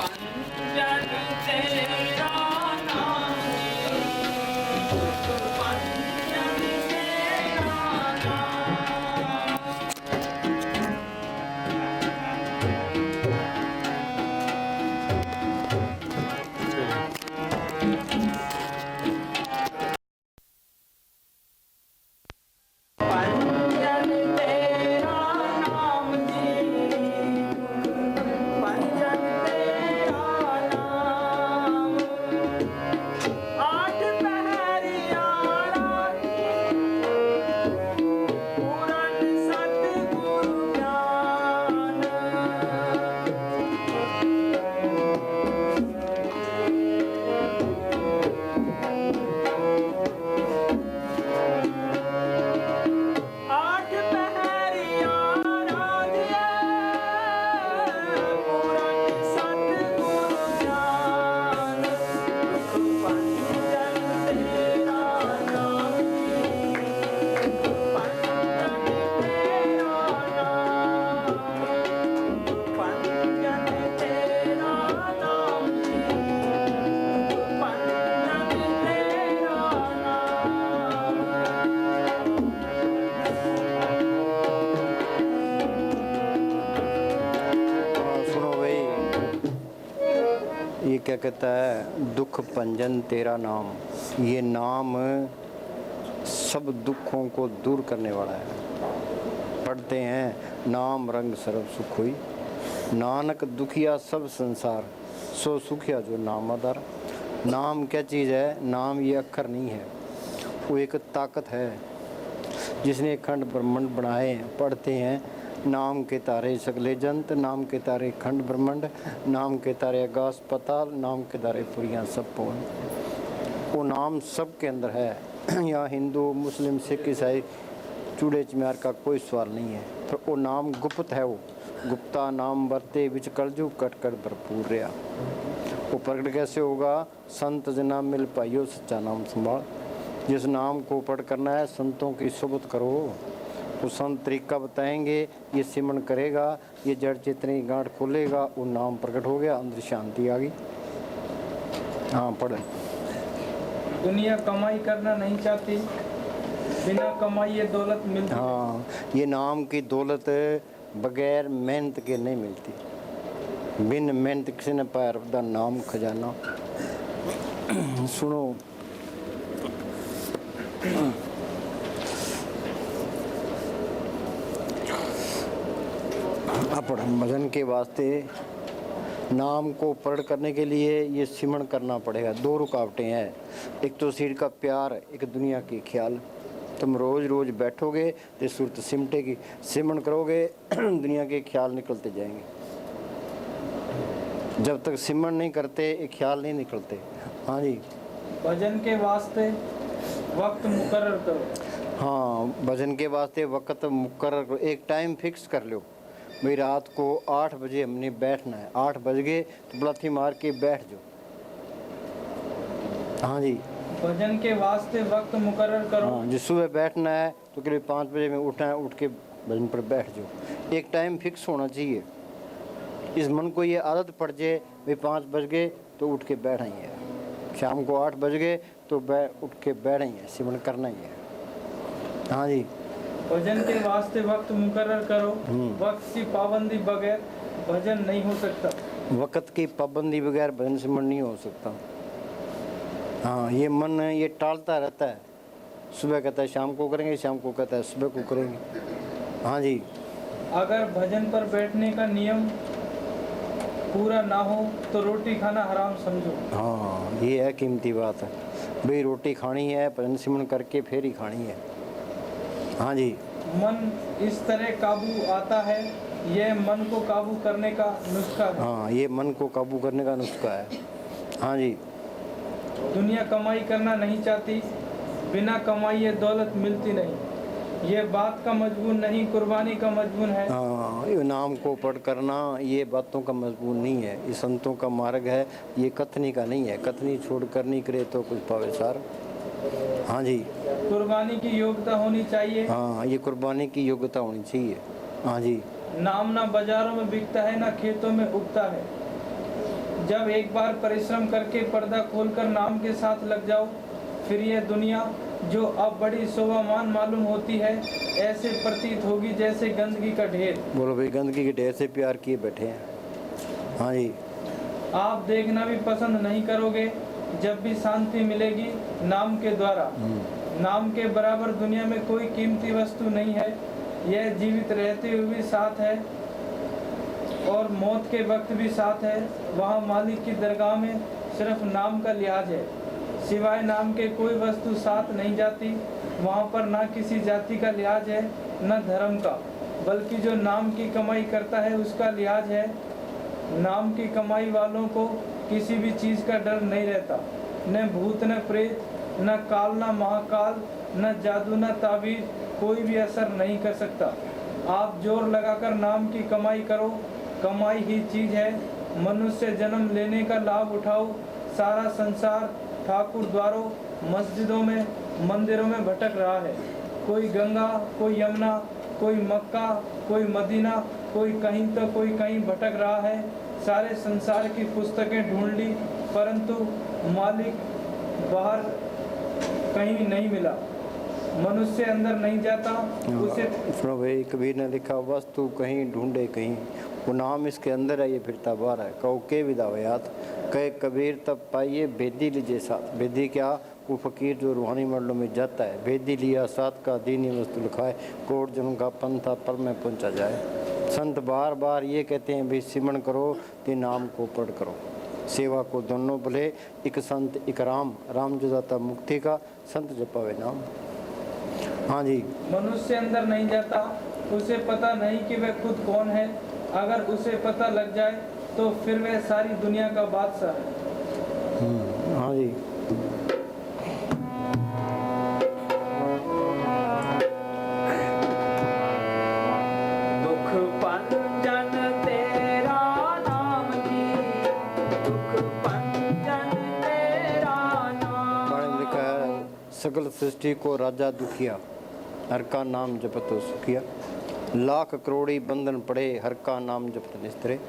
पंजन तेरा नाम, पंजन तेरा नाम। पंजन तेरा नाम जी, पंजन तेरा नाम। आठ पहरियारा पूरन सतगुरु ज्ञान। आठ पहरियारा दिया पूरन सतगुरु ज्ञान। पंजन तेरा नाम जी, पंजन तेरा नाम, पंजन तेरा नाम जी, पंजन तेरा नाम। सुनो भाई, ये क्या कहता है, दुख पंजन तेरा नाम। ये नाम सब दुखों को दूर करने वाला है। पढ़ते हैं, नाम रंग सरब सुख हुई, नानक दुखिया सब संसार, सो सुखिया जो नाम आधार। नाम क्या चीज़ है? नाम ये अक्षर नहीं है, वो एक ताकत है जिसने खंड ब्रह्मांड बनाए। पढ़ते हैं, नाम के तारे सगले जंत, नाम के तारे खंड ब्रह्मांड, नाम के तारे आकाश पताल, नाम के तारे पुरियाँ सब पवन। वो नाम सब के अंदर है। यहाँ हिंदू मुस्लिम सिख ईसाई चूड़े चमार का कोई सवाल नहीं है, तो वो नाम गुप्त है। वो गुप्ता नाम बरते विच कलजू कट कर भरपूर रहा। वो प्रकट कैसे होगा? संत जना मिल पाइयो सच्चा नाम संभाल। जिस नाम को पढ़ करना है, संतों की सोबत करो। वो संत तरीका बताएंगे, ये सिमरन करेगा, ये जड़ चेतने की गांठ खोलेगा, वो नाम प्रकट हो गया, अंदर शांति आ गई। हाँ पढ़। दुनिया कमाई करना नहीं चाहती, बिना कमाई ये दौलत मिलती। हाँ, ये नाम की दौलत बगैर मेहनत के नहीं मिलती। बिन मेहनत किसी ने पाया रब दा नाम खजाना। सुनो, अपन भजन के वास्ते नाम को पढ़ करने के लिए ये सिमरन करना पड़ेगा। दो रुकावटें हैं, एक तो सीढ़ का प्यार, एक दुनिया की ख्याल। तुम रोज़ रोज़ बैठोगे तो सूरत सिमटेगी, सिमरन करोगे दुनिया के ख्याल निकलते जाएंगे। जब तक सिमरन नहीं करते ये ख्याल नहीं निकलते। हाँ जी। भजन के वास्ते वक्त मुकर्रर करो। हाँ, भजन के वास्ते वक्त मुकर्रर करो। एक टाइम फिक्स कर लो भाई, रात को 8 बजे हमने बैठना है। 8 बज गए तो बलाथी मार के बैठ जाओ। हाँ जी। भजन के वास्ते वक्त मुकर्रर करो। हाँ, जिस सुबह बैठना है तो करीब 5 बजे में उठना है, उठ के भजन पर बैठ जाओ। एक टाइम फिक्स होना चाहिए। इस मन को ये आदत पड़ जाए भाई 5 बज गए तो उठ के बैठना ही है, शाम को 8 बज गए तो उठ के बैठना ही है, सिमरन करना ही है। हाँ जी। भजन के वास्ते वक्त मुकर्रर करो। वक्त की पाबंदी बगैर भजन नहीं हो सकता। वक्त की पाबंदी बगैर भजन सिमरन नहीं हो सकता। हाँ, ये मन ये टालता रहता है। सुबह कहता है शाम को करेंगे, शाम को कहता है सुबह को करेंगे। हाँ जी। अगर भजन पर बैठने का नियम पूरा ना हो तो रोटी खाना हराम समझो। हाँ, ये है कीमती बात है भाई, रोटी खानी है भजन सिमरन करके फिर ही खानी है। हाँ जी। मन इस तरह काबू आता है, यह मन को काबू करने का नुस्खा है। हाँ, ये मन को काबू करने का नुस्खा है। हाँ जी। दुनिया कमाई करना नहीं चाहती, बिना कमाई ये दौलत मिलती नहीं। ये बात का मजबूर नहीं, कुर्बानी का मजबूर है। हाँ, ये नाम को पढ़ करना ये बातों का मजबूर नहीं है, ये संतों का मार्ग है, ये कथनी का नहीं है। कथनी छोड़ कर नहीं करे तो कुछ पावे सार। हाँ जी। कुर्बानी की योग्यता होनी चाहिए। हाँ, ये कुर्बानी की योग्यता होनी चाहिए। हाँ जी। नाम ना बाजारों में बिकता है, ना खेतों में उगता है। जब एक बार परिश्रम करके पर्दा खोलकर नाम के साथ लग जाओ, फिर यह दुनिया जो अब बड़ी शोभामान मालूम होती है, ऐसे प्रतीत होगी जैसे गंदगी का ढेर। बोलो भाई, गंदगी के ढेर से प्यार किए बैठे हैं। हाँ जी। आप देखना भी पसंद नहीं करोगे जब भी शांति मिलेगी नाम के द्वारा। नाम के बराबर दुनिया में कोई कीमती वस्तु नहीं है। यह जीवित रहते हुए भी साथ है और मौत के वक्त भी साथ है। वहाँ मालिक की दरगाह में सिर्फ नाम का लिहाज है, सिवाय नाम के कोई वस्तु साथ नहीं जाती। वहाँ पर ना किसी जाति का लिहाज है न धर्म का, बल्कि जो नाम की कमाई करता है उसका लिहाज है। नाम की कमाई वालों को किसी भी चीज़ का डर नहीं रहता, न भूत न प्रेत न काल न महाकाल न जादू न ताबीज, कोई भी असर नहीं कर सकता। आप जोर लगाकर नाम की कमाई करो, कमाई ही चीज़ है। मनुष्य जन्म लेने का लाभ उठाओ। सारा संसार ठाकुर द्वारों, मस्जिदों में, मंदिरों में भटक रहा है। कोई गंगा, कोई यमुना, कोई मक्का, कोई मदीना, कोई कहीं तो कोई कहीं भटक रहा है। सारे संसार की पुस्तकें ढूंढ ली, परंतु मालिक बाहर कहीं नहीं मिला। मनुष्य अंदर नहीं जाता, उसे सुनो भाई, कबीर ने लिखा, वस्तु कहीं ढूंढे कहीं, वो नाम इसके अंदर है, ये फिरता बाहर है। कहो के विदावयात कहे कबीर तब पाइए भेदी लीजिए साथ। भेदी क्या? वो फकीर जो रूहानी मरलों में जाता है। भेदी लिया साथ का दीनी वस्तु लिखाए, कोट जन्म का पंथा पर में पहुंचा जाए। संत बार बार ये कहते हैं भी सिमरण करो ते नाम को पढ़ करो, सेवा को दोनों भले, एक संत एक राम, राम जो दाता मुक्ति का, संत जपावे नाम। हाँ जी। मनुष्य अंदर नहीं जाता, उसे पता नहीं कि वह खुद कौन है। अगर उसे पता लग जाए तो फिर वह सारी दुनिया का बादशाह है। हाँ जी। दुख पंजन तेरा नाम जी, दुख पंजन तेरा नाम। बाणी में लिखा है, सकल सृष्टि को राजा दुखिया, हर का नाम जपतो सुखिया। लाख करोड़ी बंधन पड़े, हर का नाम जपत निस्तरे।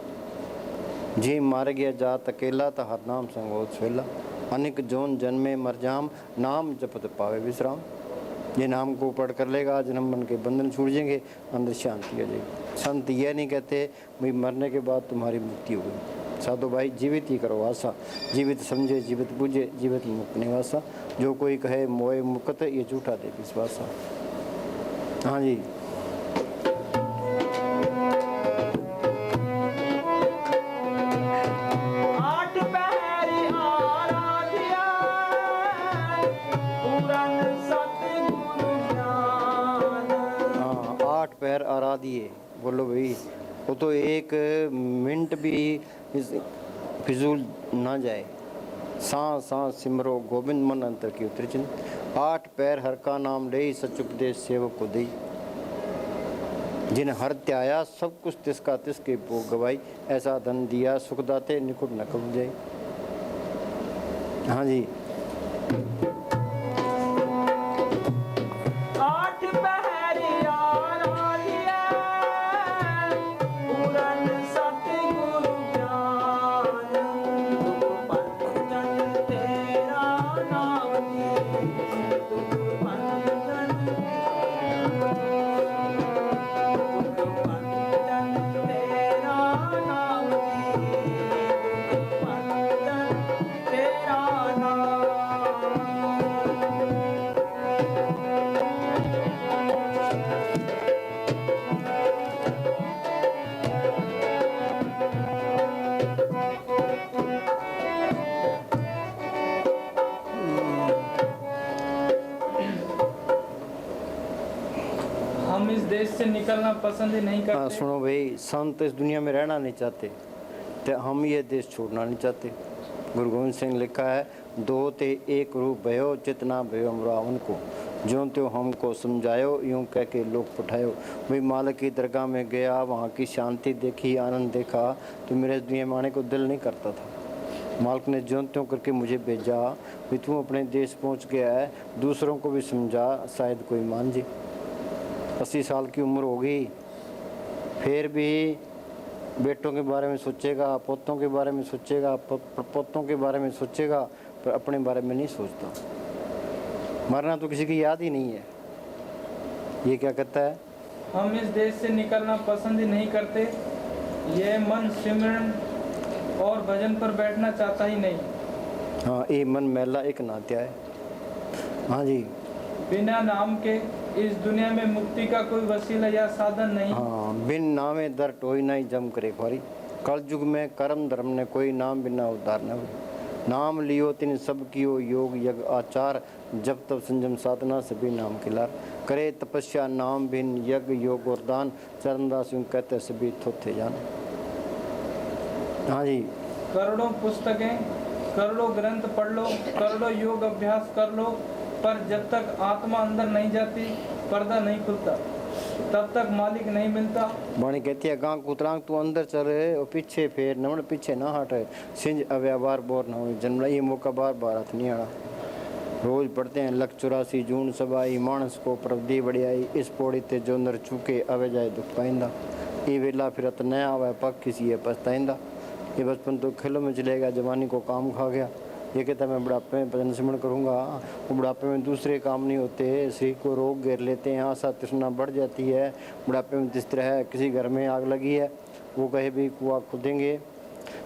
जी मार गया जात अकेला, तो हर नाम संग हो छेला। अनेक जोन जन्मे मर जाम, नाम जपत पावे विश्राम। ये नाम को पढ़ कर लेगा, जन्म मन के बंधन छूट जाएंगे, अंदर शांति आ जाएगी। संत ये नहीं कहते भाई मरने के बाद तुम्हारी मुक्ति होगी। साधु भाई, जीवित ही करो आशा, जीवित समझे जीवित पूजे, जीवित मुक्त निवासा। जो कोई कहे मोए मुक्त, ये झूठा दे विश्वासा। हाँ जी। पैर आराधिए, बोलो भाई, वो तो एक मिनट भी फिजूल ना जाए। सांस सांस सिमरो गोविंद मन अंतर की उतरी चिन्ह। 8 पैर हर का नाम ले, सच उपदेश सेवक को दई। जिन हर त्याया सब कुछ तिसका तिसके भोग गवाई। ऐसा धन दिया सुखदाते निकुट न कब जाए। हाँ जी। हम इस देश से निकलना पसंद ही नहीं करते। हाँ सुनो भाई, संत इस दुनिया में रहना नहीं चाहते, तो हम ये देश छोड़ना नहीं चाहते। गुरु गोविंद सिंह लिखा है, दो ते एक रूप भयो, चितना भयो अमरावन को। ज्यों त्यों हमको समझायो, यूं कह के लोग पठायो। भाई मालिक की दरगाह में गया, वहाँ की शांति देखी, आनंद देखा, तो मेरे इस दुनिया में आने को दिल नहीं करता था। मालिक ने ज्यों त्यों करके मुझे भेजा। भाई तू अपने देश पहुँच गया है, दूसरों को भी समझा, शायद कोई मान जाए। 80 साल की उम्र हो गई, फिर भी बेटों के बारे में सोचेगा, पोतों के बारे में सोचेगा, पोतों के बारे में सोचेगा, पर अपने बारे में नहीं सोचता। मरना तो किसी की याद ही नहीं है। ये क्या कहता है? हम इस देश से निकलना पसंद ही नहीं करते। यह मन सिमरन और भजन पर बैठना चाहता ही नहीं। हाँ, ये मन मैला एक नात्या है। हाँ जी। बिना नाम के इस दुनिया में मुक्ति का कोई वसीला या साधन नहीं। हाँ, बिन नामे दर टोई नहीं जम करे ख्वारी। कल युग में कर्म धर्म ने कोई नाम बिना उद्धार न हो। नाम लियो तिन सब कियो योग यज्ञ आचार, जब तब संयम साधना सभी नाम खिलार। करे तपस्या नाम बिन यज्ञ योग और दान, चरणदास यूं कहते सभी थोथे जान। हाँ जी। करोड़ों पुस्तकें, करोड़ों ग्रंथ पढ़ लो, करोड़ों योग अभ्यास कर लो, पर जब तक आत्मा अंदर नहीं जाती, पर्दा नहीं खुलता, तब तक मालिक नहीं मिलता। वाणी कहती है गांव कुतरांग तू अंदर चल और पीछे फेर नमन पीछे ना हट। सिंज अव्यवहार बोर न हो जन्म ये मौका बार बार हाथ नहीं आना। रोज पढ़ते हैं लख 84 जून सबाई, मानस को प्रवधि बढ़ियाई, इस पौड़ी ते जो नर चूके अवे जाए दुख पाइंदा। ये वेला फिरत न आवे पग किसी है पछताइंदा। ये बचपन तो खेलों में चलेगा, जवानी को काम खा गया। ये कहता है मैं बुढ़ापे में भजन सिमरण करूँगा। वो बुढ़ापे में दूसरे काम नहीं होते, शरीर को रोग घेर लेते हैं, आशा तृष्णा बढ़ जाती है। बुढ़ापे में जिस तरह है, किसी घर में आग लगी है, वो कहे भी कुआं खुदेंगे,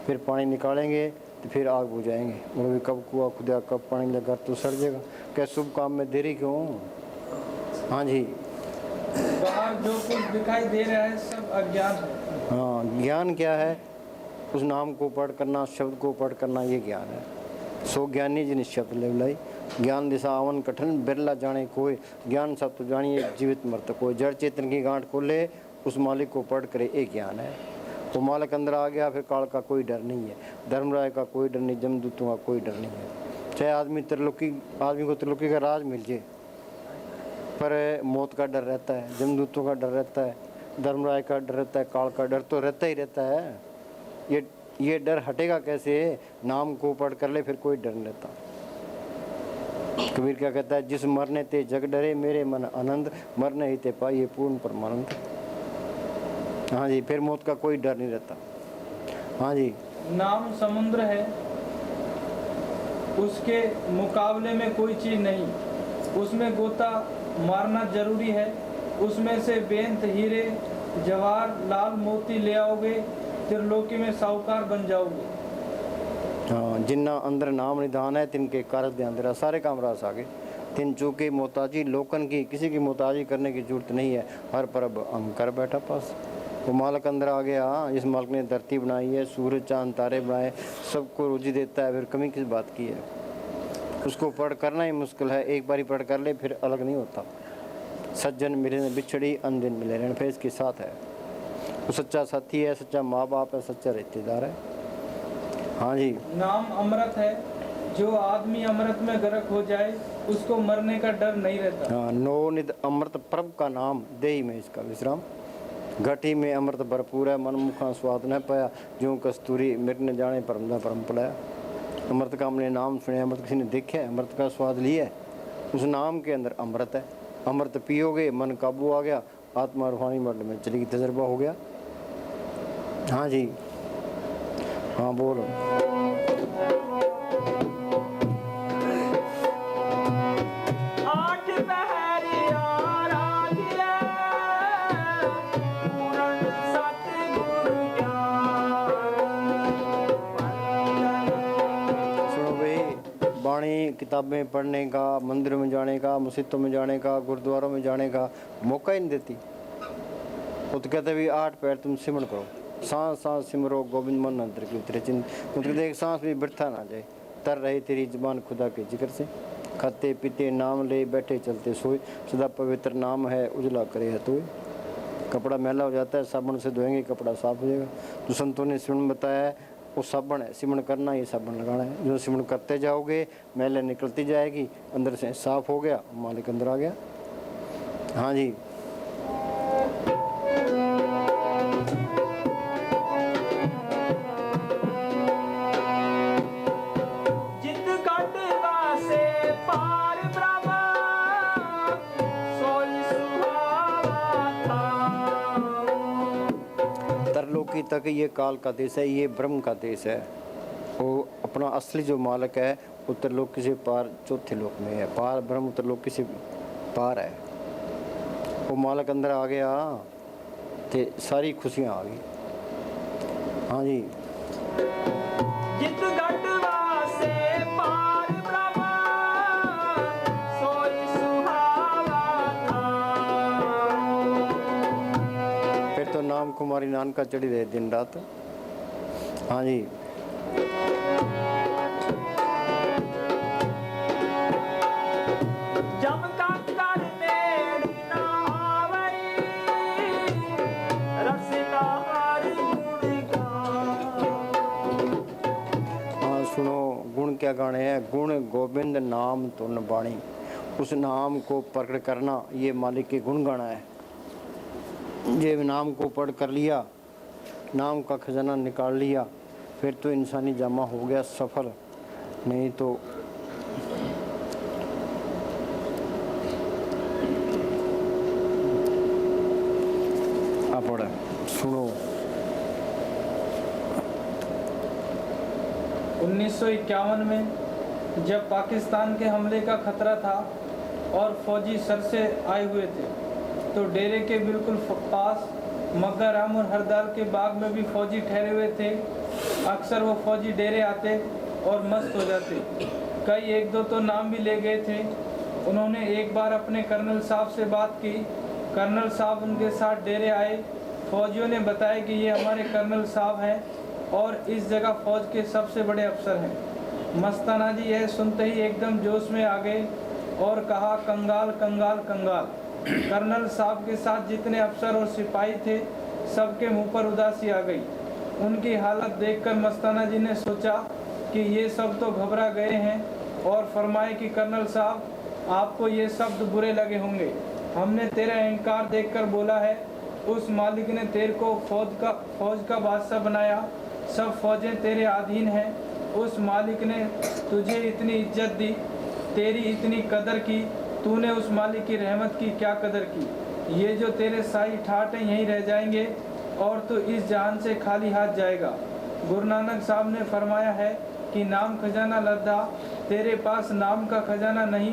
फिर पानी निकालेंगे, तो फिर आग बुझाएंगे। वो भी कब कुआं खुदा कब पानी लगा तो सड़ जाएगा। क्या शुभ काम में देरी क्यों? हाँ जी। बाहर जो कुछ दिखाई दे रहा है सब अज्ञान है। हाँ, ज्ञान क्या है? उस नाम को पढ़ करना, शब्द को पढ़ करना, ये ज्ञान है। सो ज्ञानी जिन शब्द ले बुलाई, ज्ञान दिशा आवन कठिन बिरला जाने कोई। ज्ञान सब तो जानिए जीवित मरत कोई। जड़ चेतन की गांठ खोले, उस मालिक को पढ़ करे, एक ज्ञान है। वो मालिक अंदर आ गया, फिर काल का कोई डर नहीं है, धर्मराय का कोई डर नहीं, जमदूतों का कोई डर नहीं है। चाहे आदमी को त्रिलोकी का राज मिल जाए, पर मौत का डर रहता है, जमदूतों का डर रहता है, धर्मराय का डर रहता है, काल का डर तो रहता ही रहता है। ये डर हटेगा कैसे? नाम को पढ़ कर ले, फिर कोई डर नहीं रहता। कबीर क्या कहता है? जिस मरने ते जग डरे, मेरे मन आनंद, मरने ही ते पाइए पूर्ण परमानंद। हाँ जी, फिर मौत का कोई डर नहीं रहता। हाँ जी। नाम समुद्र है, उसके मुकाबले में कोई चीज नहीं। उसमें गोता मारना जरूरी है। उसमें से बेंत हीरे जवाहर लाल मोती ले आओगे, त्रिलोकी में साहूकार बन जाओगे। हाँ, जिन्ना अंदर नाम निधान है, तिनके कारज ध्यान दे रहा, सारे काम रास आगे। तिन चूके मोताजी लोकन की, किसी की मोताजी करने की जरूरत नहीं है। हर परब हम कर बैठा पास। वो मालिक अंदर आ गया। इस मालिक ने धरती बनाई है, सूरज चांद तारे बनाए, सबको रोजी देता है, फिर कमी किस बात की है? उसको पढ़ करना ही मुश्किल है। एक बारी पढ़ कर ले, फिर अलग नहीं होता। सज्जन मिले न बिछड़ी, अनदिन मिले रहन, फिर इसके साथ है। वो सच्चा साथी है, सच्चा माँ बाप है, सच्चा रिश्तेदार है। हाँ जी। नाम अमृत है, जो आदमी अमृत में गर्क हो जाए, उसको मरने का डर नहीं रहता। हाँ, नो निध अमृत प्रभ का नाम, देही में इसका विश्राम। घटी में अमृत भरपूर है, मनमुखा स्वाद न पाया, ज्यों कस्तूरी मिट न जाने परमदा परम पलाया। अमृत का हमने नाम सुने, अमृत किसी ने देखा है, अमृत का स्वाद लिया है। उस नाम के अंदर अमृत है। अमृत पियोगे, मन काबू आ गया, आत्मा रूहानी मंडल में चली गई, तजर्बा हो गया। हाँ जी। हाँ बोलो। वाणी किताबें पढ़ने का, मंदिर में जाने का, मस्जिदों में जाने का, गुरुद्वारों में जाने का मौका ही नहीं देती। वो तो कहते भी 8 पैर तुम सिमरण करो, सांस सांस सिमरो गोविंद मन अंतर की उतरे चिन्ह। उनके देख सांस भी बिरथा ना जाए, तर रही तेरी जुबान खुदा के जिक्र से। खाते पीते नाम ले, बैठे चलते सोए, सदा पवित्र नाम है, उजला करे है तो। कपड़ा मैला हो जाता है, साबुन से धोएंगे कपड़ा साफ हो जाएगा। जो संतों ने सिमरण बताया है, वो साबुन है, सिमरण करना, ये साबुन लगाना है। जो सिमरण करते जाओगे, मैले निकलती जाएगी, अंदर से साफ हो गया, मालिक अंदर आ गया। हाँ जी। तक ये काल का देश है, ये ब्रह्म का देश है। वो अपना असली जो मालिक है वो त्रिलोकी से पार चौथे लोक में है, पार ब्रह्म त्रिलोकी से पार है। वो मालिक अंदर आ गया तो सारी खुशियाँ आ गई। हाँ जी। जित घटवा से पार ब्रह्म सोई सुहावा था। फिर तो नाम कुमारी नानका चढ़ी रहे दिन रात। हाँ जी। जब कंकर मेड़ ना आवई, रसिला हरि गुण गान। हाँ सुनो, गुण क्या गाने हैं? गुण गोविंद नाम तुन बाणी। उस नाम को प्रकट करना ये मालिक के गुण गाना है। ये नाम को पढ़ कर लिया, नाम का खजाना निकाल लिया, फिर तो इंसानी जामा हो गया सफल। नहीं तो पढ़ सुनो। 1951 में जब पाकिस्तान के हमले का खतरा था और फौजी सर से आए हुए थे, तो डेरे के बिल्कुल पास मग्गा राम और हरदाल के बाग में भी फौजी ठहरे हुए थे। अक्सर वो फौजी डेरे आते और मस्त हो जाते। कई एक दो तो नाम भी ले गए थे। उन्होंने एक बार अपने कर्नल साहब से बात की। कर्नल साहब उनके साथ डेरे आए। फौजियों ने बताया कि ये हमारे कर्नल साहब हैं और इस जगह फौज के सबसे बड़े अफसर हैं। मस्ताना जी यह सुनते ही एकदम जोश में आ गए और कहा, कंगाल कंगाल कंगाल। कर्नल साहब के साथ जितने अफसर और सिपाही थे, सबके मुंह पर उदासी आ गई। उनकी हालत देखकर मस्ताना जी ने सोचा कि ये सब तो घबरा गए हैं और फरमाए कि कर्नल साहब, आपको ये शब्द बुरे लगे होंगे। हमने तेरा अहंकार देखकर बोला है। उस मालिक ने तेरे को फौज का बादशाह बनाया। सब फौजें तेरे अधीन हैं। उस मालिक ने तुझे इतनी इज्जत दी, तेरी इतनी कदर की। तूने उस मालिक की रहमत की क्या कदर की। ये जो तेरे साई ठाट हैं यहीं रह जाएंगे और तू इस जान से खाली हाथ जाएगा। गुरु नानक साहब ने फरमाया है कि नाम खजाना लद्दा। तेरे पास नाम का खजाना नहीं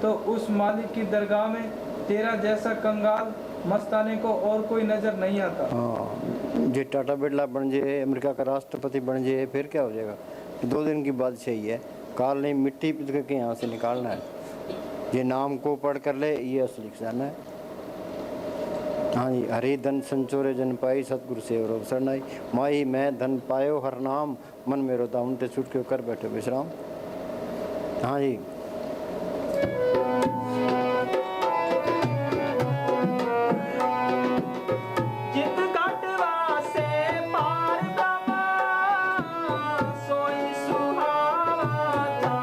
तो उस मालिक की दरगाह में तेरा जैसा कंगाल मस्ताने को और कोई नजर नहीं आता। हाँ, जे टाटा बिरला बन जाए, अमेरिका का राष्ट्रपति बन जाए, फिर क्या हो जाएगा? 2 दिन की बादशाही है। काल नहीं, मिट्टी पिट के यहाँ से निकालना है। ये नाम को पढ़ कर ले, ये असली खजाना है। हाँ जी। हरि धन संचोरे जन पाई, सतगुरु से और शरणाई। माई मैं धन पायो हर नाम, मन मेरो दामन ते छूट के कर बैठो विश्राम। हाँ जी। जित घटवा से पार ब्रह्म सोई सुहावा था।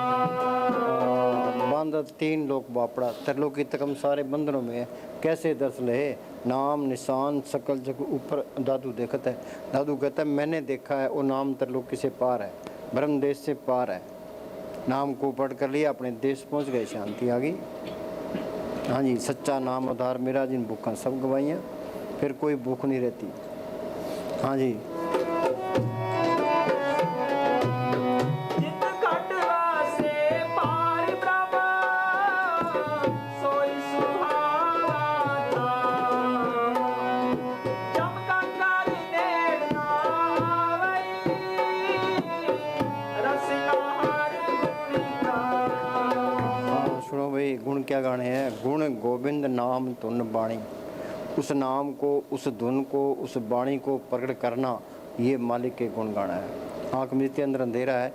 बांधा 3 लोक बापड़ा, त्रिलोकी तक हम सारे बंधनों में है। कैसे दर्श ले? नाम निशान सकल जग ऊपर दादू देखता है। दादू कहता है मैंने देखा है, वो नाम त्रिलोकी से पार है, ब्रह्म देश से पार है। नाम को पढ़ कर लिया, अपने देश पहुंच गए, शांति आ गई। हाँ जी। सच्चा नाम उधार मेरा, जिन भूखा सब गवाइयाँ, फिर कोई भूख नहीं रहती। हाँ जी। जित घटवा से पार ब्रह्म सोई सुहावा था। जब कंकर मेड़ ना आवई, रसिला हरि गुण गान। हाँ सुनो भाई, गुण क्या गाने हैं? गुण गोविंद नाम तुन बाणी। उस नाम को, उस धुन को, उस बाणी को प्रकट करना, ये मालिक के गुण गाना है। आँख मिलते अंदर अंधेरा है,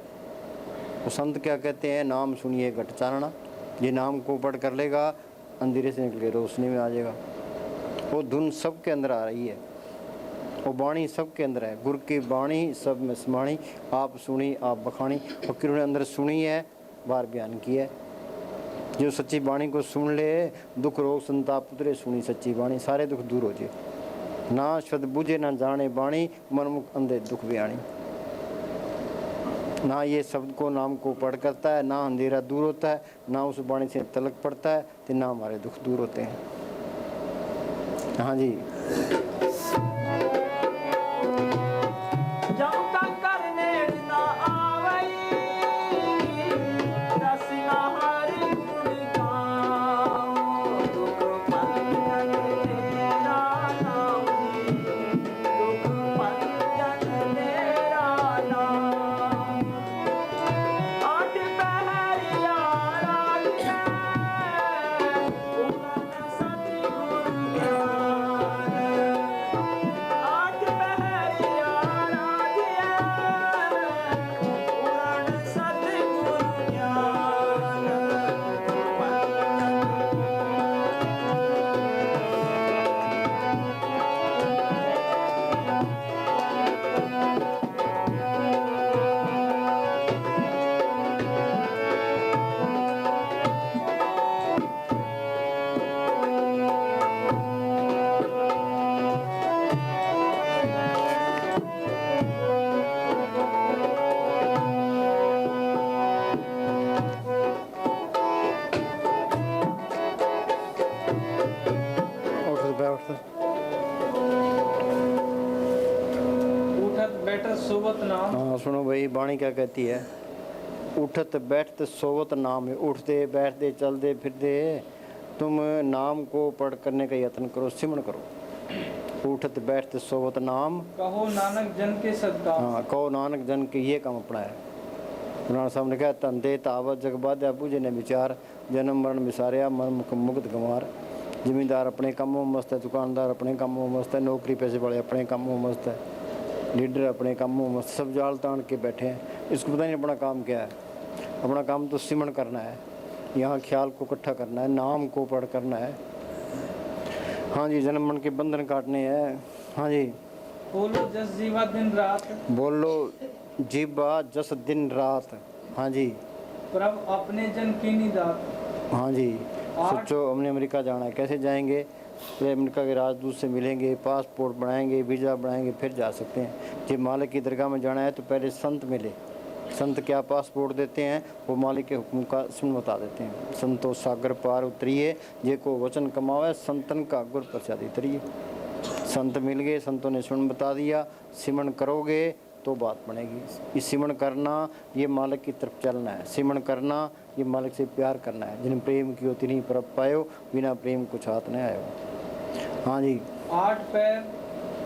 तो संत क्या कहते हैं? नाम सुनिए घट चानना। ये नाम को पढ़ कर लेगा, अंधेरे से निकल के रोशनी में आ जाएगा। वो धुन सबके अंदर आ रही है, वो बाणी सबके अंदर है। गुरु की बाणी सब में समाणी, आप सुनी आप बखानी। फकीरों ने अंदर सुनी है, बाहर बयान की है। जो सच्ची बाणी को सुन ले, दुख रोग संताप उतरे। सुनी सच्ची बाणी, सारे दुख दूर हो जाए। ना शब्द बुझे ना जाने बाणी, मनमुख अंधे दुख बयानी। ना ये शब्द को, नाम को पढ़ करता है, ना अंधेरा दूर होता है, ना उस बाणी से तलक पड़ता है, तो ना हमारे दुख दूर होते हैं। हाँ जी। बैठत सोवत नाम। हाँ सुनो भाई, वाणी क्या कहती है? उठत बैठत सोवत नाम है। उठते बैठते चलते फिरते तुम नाम को पढ़ करने का यत्न करो, सिमरण करो। उठत बैठत सोवत नाम, कहो नानक जन के सदका। हाँ कहो नानक जन के ये काम अपना है। पुराना साहब ने कहा धंधे तावत जग बाध्या बूझे ने विचार, जन्म मरण विसारिया मन मुख मुक्त गंवार। जिम्मेदार अपने कामों में मस्त है, दुकानदार अपने कामों में मस्त है, नौकरी पैसे वाले अपने कामों में मस्त है, लीडर अपने कामों में मस्त, सब जाल तान के बैठे हैं। इसको पता नहीं अपना काम क्या है। अपना काम तो सिमरण करना है, यहाँ ख्याल को इकट्ठा करना है, नाम को पढ़ करना है। हाँ जी, जन्म मरण के बंधन काटने हैं। हाँ जी, बोलो जस जीवा दिन रात। बोलो जीवा जस दिन रात। हाँ जी, प्रभ अपने जन कीनी दात। हाँ जी। 8 सोचो हमने अमेरिका जाना है, कैसे जाएंगे? तो अमेरिका के राजदूत से मिलेंगे, पासपोर्ट बनाएंगे, वीज़ा बनाएंगे, फिर जा सकते हैं। जब मालिक की दरगाह में जाना है तो पहले संत मिले। संत क्या पासपोर्ट देते हैं? वो मालिक के हुक्म का सुन बता देते हैं। संतो सागर पार उतरिए, ये को वचन कमावे, संतन का गुर प्रसाद उतरिए। संत मिल गए, संतों ने सुन बता दिया, सिमरण करोगे तो बात बनेगी। ये सिमरण करना, ये मालिक की तरफ चलना है। सिमरण करना, ये मालिक से प्यार करना है। जिन प्रेम की होती नहीं परप पायो, बिना प्रेम कुछ हाथ नहीं आयो। हाँ जी। 8 पैर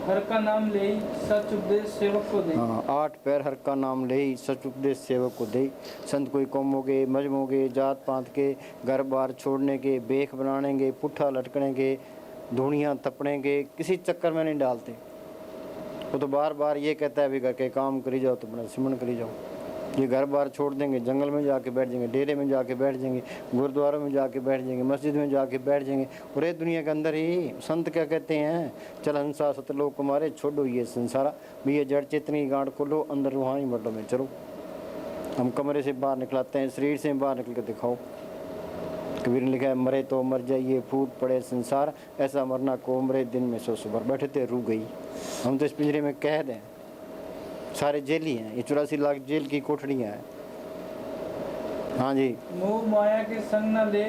हर का नाम ले सच उपदेश सेवक को दे। हाँ, 8 पैर हर का नाम ले सच उपदेश सेवक को दे। संत कोई कौमोगे, मजमोगे, जात पात के, घर बार छोड़ने के, बेख बनाने के, पुट्ठा लटकने के, धूणियाँ तपने के, किसी चक्कर में नहीं डालते। वो तो बार बार ये कहता है भी घर के काम करी जाओ, तो अपना सिमरण करी जाओ। ये घर बार छोड़ देंगे, जंगल में जाके बैठ जाएंगे, डेरे में जाके बैठ जाएंगे, गुरुद्वारों में जाके बैठ जाएंगे, मस्जिद में जाके बैठ जाएंगे। और ये दुनिया के अंदर ही संत क्या कहते हैं? चल हंसा सतलोक कुमारे, छोड़ो ये संसारा, भी ये जड़ चेतनी गांठ खोलो, अंदर रूहानी मर्डों में चलो। हम कमरे से बाहर निकलाते हैं, शरीर से बाहर निकल कर दिखाओ। कबीर ने लिखा है, मरे तो मर जाइए, फूट पड़े संसार, ऐसा मरना को मरे, दिन में 100 बार। बैठे थे रू गई। हम तो इस पिंजरे में कैद हैं, सारे जेली हैं। ये 84 लाख जेल की कोठड़ियाँ हैं। हाँ जी। मोह माया के संग न ले।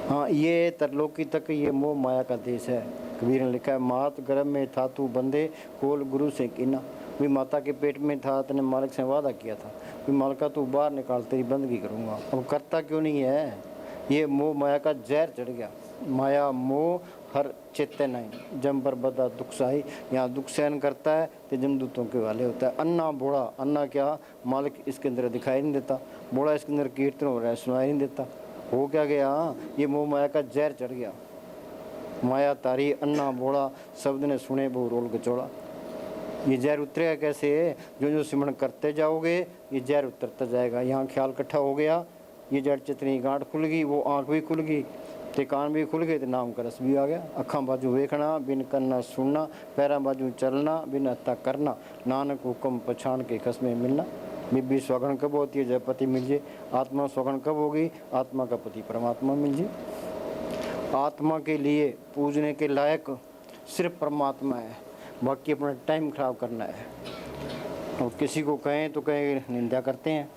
हाँ, ये तरलोकी तक ये मोह माया का देश है। कबीर ने लिखा है, मात गर्भ में था तू बंदे, कोल गुरु से कीना। भी माता के पेट में था, तने मालिक से वादा किया था भी मालिका तू बाहर निकाल, तेरी बंदगी करूँगा। अब करता क्यों नहीं है? ये मोह माया का जहर चढ़ गया। माया मोह हर चेते नहीं, जम पर बदा दुख सही। यहाँ दुख सहन करता है तो जमदूतों के वाले होता है। अन्ना बोड़ा, अन्ना क्या? मालिक इसके अंदर दिखाई नहीं देता, बोड़ा इसके अंदर कीर्तन हो रहा है, सुनाई नहीं देता। हो क्या गया? ये मोह माया का जहर चढ़ गया। माया तारी अन्ना बोड़ा, शब्द ने सुने बहु रोल गचोड़ा। ये जहर उतरेगा कैसे? जो जो सिमरण करते जाओगे ये जहर उतरता जाएगा। यहाँ ख्याल इकट्ठा हो गया, ये जड़ चितनी गांठ खुल गई, वो आँख भी खुल गई, ते कान भी खुल गए, तो नाम का रस भी आ गया। अखां बाजू वेखना, बिन करना सुनना, पैरां बाजू चलना, बिन हत्ता करना, नानक हुक्म पछाण के खसमे मिलना। बीबी स्वगण कब होती है? जब पति मिल जाए। आत्मा स्वगण कब होगी? आत्मा का पति परमात्मा मिल जाए। आत्मा के लिए पूजने के लायक सिर्फ परमात्मा है, बाकी अपना टाइम खराब करना है। और किसी को कहें तो कहें निंदा करते हैं।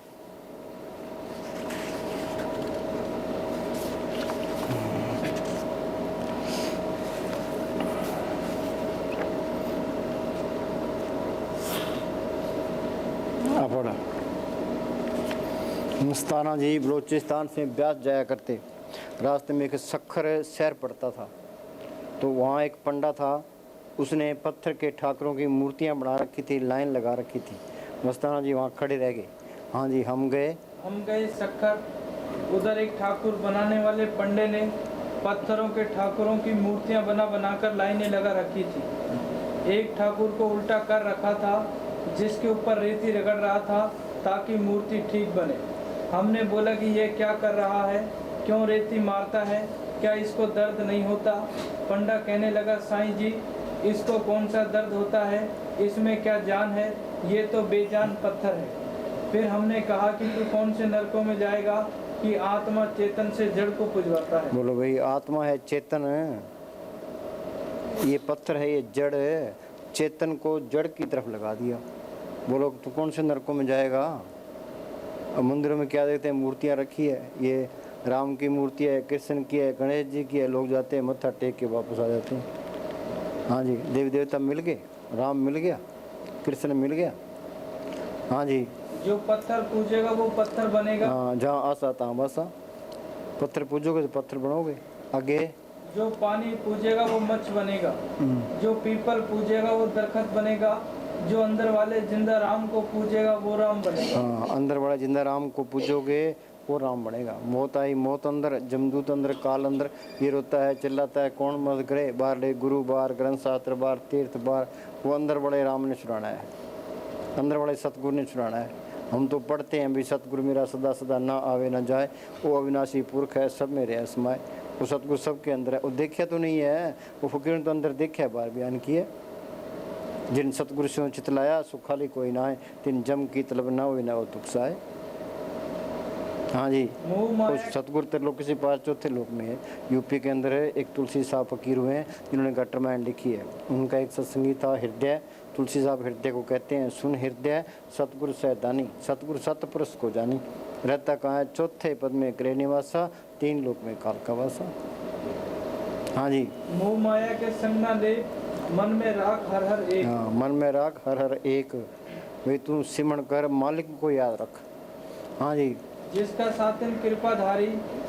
मस्ताना जी बलूचिस्तान से ब्यास जाया करते। रास्ते में एक सखर शहर पड़ता था, तो वहाँ एक पंडा था, उसने पत्थर के ठाकुरों की मूर्तियाँ बना रखी थी, लाइन लगा रखी थी। मस्ताना जी वहाँ खड़े रह गए। हाँ जी, हम गए सखर। उधर एक ठाकुर बनाने वाले पंडे ने पत्थरों के ठाकुरों की मूर्तियाँ बनाकर लाइनें लगा रखी थी। एक ठाकुर को उल्टा कर रखा था, जिसके ऊपर रेती रगड़ रहा था ताकि मूर्ति ठीक बने। हमने बोला कि ये क्या कर रहा है, क्यों रेती मारता है, क्या इसको दर्द नहीं होता? पंडा कहने लगा, साईं जी इसको कौन सा दर्द होता है, इसमें क्या जान है, ये तो बेजान पत्थर है। फिर हमने कहा कि तू कौन से नरकों में जाएगा कि आत्मा चेतन से जड़ को पुजवाता है। बोलो भाई, आत्मा है चेतन है, ये पत्थर है, ये जड़ है। चेतन को जड़ की तरफ लगा दिया। बोलो तू कौन से नरकों में जाएगा? अब मंदिरों में क्या देखते हैं? मूर्तियाँ रखी है, ये राम की मूर्ति है, कृष्ण की है, गणेश जी की है। लोग जाते हैं, मत्था टेक के वापस आ जाते हैं। हाँ जी, देवी देवता मिल गए, राम मिल गया, कृष्ण मिल गया, हाँ जी। जो पत्थर पूजेगा वो पत्थर बनेगा। हाँ, जहाँ आशा तहाँ बसा। पत्थर पूजोगे तो पत्थर बनोगे। आगे। जो पानी पूजेगा वो मच्छ बनेगा। जो पीपल पूजेगा वो दरखत बनेगा। जो अंदर वाले जिंदा राम को पूजेगा वो राम बनेगा। हाँ, अंदर वाला जिंदा राम को पूजोगे वो राम बनेगा। मौत आई मौत अंदर, जमदूत अंदर, काल अंदर, ये रोता है चिल्लाता है कौन मदद करे, बार ले गुरु बार, ग्रंथ शास्त्र बार, तीर्थ बार, वो अंदर बड़े राम ने छुड़ाना है, अंदर बड़े सतगुरु ने छुड़ाना है। हम तो पढ़ते हैं भी सतगुरु मेरा सदा सदा ना आवे ना जाए, वो अविनाशी पुरख है सब मेरे है समाए। वो सतगुरु सबके अंदर है। वो देखा तो नहीं है, वो फकीर ने तो अंदर देखा है, बार बयान किए। जिन सतगुरु से चितलाया सो खाली कोई ना है, तीन जम की तलब ना हुई ना वो तुकसाए। हाँ जी। मोह तो माया सतगुरु त्रिलोक किसी पास चौथे लोक में है, यूपी के अंदर है। एक तुलसी साहब फकीर हुए हैं जिन्होंने गटर रामायण लिखी है। उनका एक सत्संगी था हृदय, तुलसी साहब हृदय को कहते हैं। सुन हृदय सतगुरु सैदानी, सतगुरु सतपुरुष को जानी, रहता कहाँ है चौथे पद में करे निवासा, तीन लोक में काल का वासा। हाँ जी। मोह माया के संग ना ले, मन में राख हर हर एक। हाँ, मन में राख हर हर एक, वे तू सिमरण कर मालिक को याद रख। हाँ जी। जिसका सातिन कृपाधारी,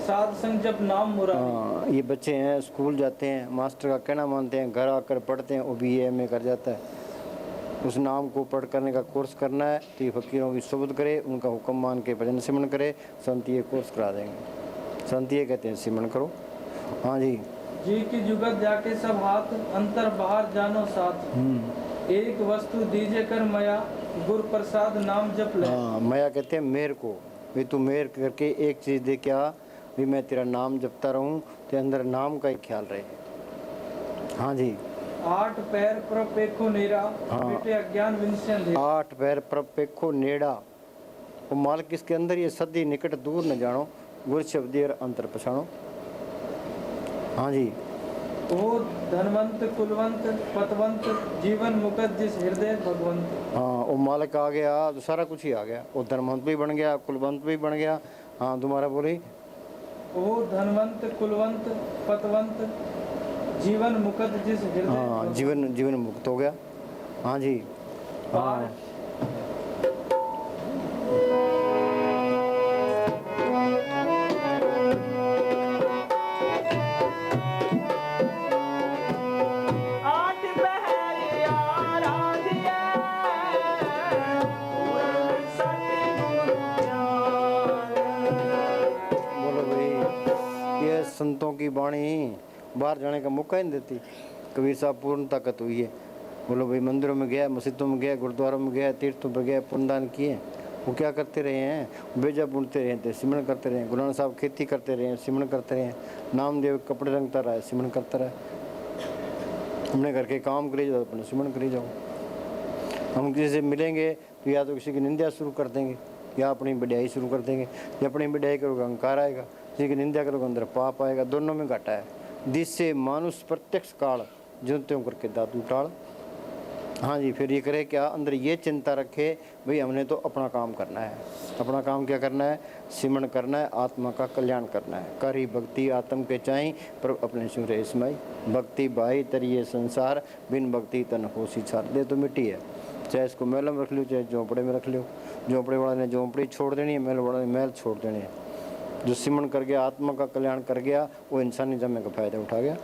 साध संग जब नाम मुरारी। हाँ, ये बच्चे हैं स्कूल जाते हैं, मास्टर का कहना मानते हैं, घर आकर पढ़ते हैं, वो BA MA कर जाता है। उस नाम को पढ़ करने का कोर्स करना है तो ये फकीरों की सुबुद करे, उनका हुक्म मान के भजन सिमरण करे, संत ये कोर्स करा देंगे। संत ये कहते हैं सिमरण करो। हाँ जी। जी की जुगत जाके सब हाथ, अंतर बाहर जानो साथ। एक वस्तु दीजे कर मया, गुर प्रसाद नाम जप ले। हाँ, मया कहते हैं मेर को, भी तू मेर करके एक चीज़ दे क्या, भी मैं तेरा नाम जपता रहूं, तेरे अंदर नाम का ही ख्याल रहे। हाँ जी। 8 पैर पर पेखो नेरा, हाँ। बेटे अज्ञान विनसे अंधेरा। 8 पैर प्रभ पेखो नेड़ा, वो मालिक किसके अंदर ये सदी निकट दूर न जानो, गुर शब्देर अंतर पछाणो। हाँ जी। ओ धनवंत कुलवंत पतवंत, जीवन मुकत जिस हृदय भगवंत। हाँ, वो मालिक आ गया तो सारा कुछ ही आ गया। वो धनवंत भी बन गया, कुलवंत भी बन गया। हाँ, तुम्हारा बोली। ओ धनवंत कुलवंत पतवंत, जीवन मुकत जिस हृदय हाँ, भगवंत। जीवन मुक्त हो गया। हाँ जी। पार हाँ। आठ पहर आराधिया, पूरन सतगुरु ज्ञान। बोलो भाई, ये संतों की वाणी बाहर जाने का मौका ही नहीं देती। कबीर साहब पूर्ण ताकत हुई है। बोलो भाई, मंदिरों में गया, मस्जिदों में गया, गुरुद्वारों में गया, तीर्थों पर गया, पुण्यदान किए। वो क्या करते रहे हैं, बेजा बुनते रहे थे, सिमरण करते रहे। गुरु नानक साहब खेती करते रहे, सिमरण करते रहे। नामदेव कपड़े रंगता रहा, सिमरण करता रहा। अपने घर के काम करे जाओ, अपने सिमरण करे जाओ। हम किसी से मिलेंगे तो या तो किसी की निंदा शुरू कर देंगे या अपनी बढ़ाई शुरू कर देंगे। जब अपनी बढ़ाई करोगे अहंकार आएगा, किसी की निंदा करोगे अंदर पाप आएगा। दोनों में घाटा है। जिससे मानुष प्रत्यक्ष काल ज्यों त्यों करके दादू टाल। हाँ जी। फिर ये करे क्या, अंदर ये चिंता रखे भाई हमने तो अपना काम करना है। अपना काम क्या करना है, सिमरण करना है, आत्मा का कल्याण करना है। करी भक्ति आत्म के चाही, पर अपने सुरे इसमाई। भक्ति भाई तरिए संसार, बिन भक्ति तन होशी छार। दे तो मिट्टी है, चाहे इसको महल में रख लो, चाहे झोंपड़े में रख लो। झोंपड़े वाले ने झोंपड़ी छोड़ देनी है, महल वाले ने महल छोड़ देनी है। जो सिमरण कर गया, आत्मा का कल्याण कर गया, वो इंसानी जन्म का फायदा उठा गया।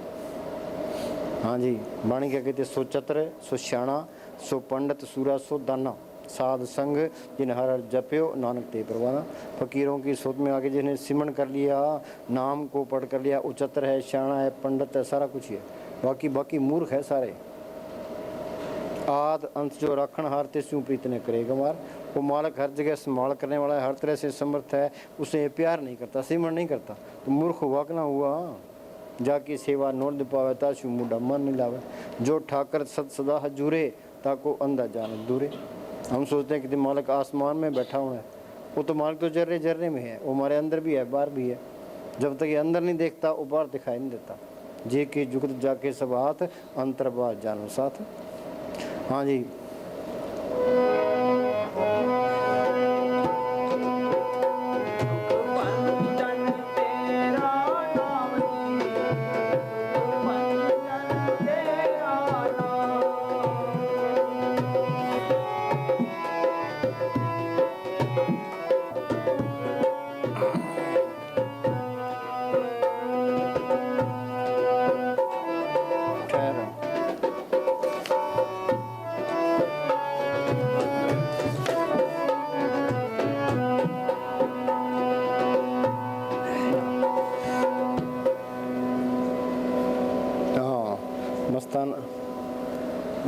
हाँ जी। वाणी क्या कहते, सो चतुर सो श्याणा, सो पंडित सूरा सो दाना, साध संग जिन हर हर जप्यो, नानक ते परवाना। फकीरों की सोच में आगे जिन्हें सिमरण कर लिया, नाम को पढ़ कर लिया, वो चतुर है, श्याणा है, पंडित है, सारा कुछ ही है। बाकी मूर्ख है सारे। आद अंत जो राखण हार तेसु प्रीत ने करेगा मार। वो मालिक हर जगह संभाल करने वाला है, हर तरह से समर्थ है। उसे प्यार नहीं करता, सिमरण नहीं करता, तो मूर्ख हुआ कि ना हुआ। जाकी सेवा नोट पावे ताशु मुडा मन नहीं लावे। जो ठाकर सद सदा हजूरे, ताको अंधा जान दूरे। हम सोचते हैं कि मालिक आसमान में बैठा हुआ है, वो तो मालिक तो जर्रे में है। वो हमारे अंदर भी है, बाहर भी है। जब तक ये अंदर नहीं देखता, वो बाहर दिखाई नहीं देता। जे के जुगत जाके सब हाथ, अंतर बाहर जानो साथ। हाँ जी।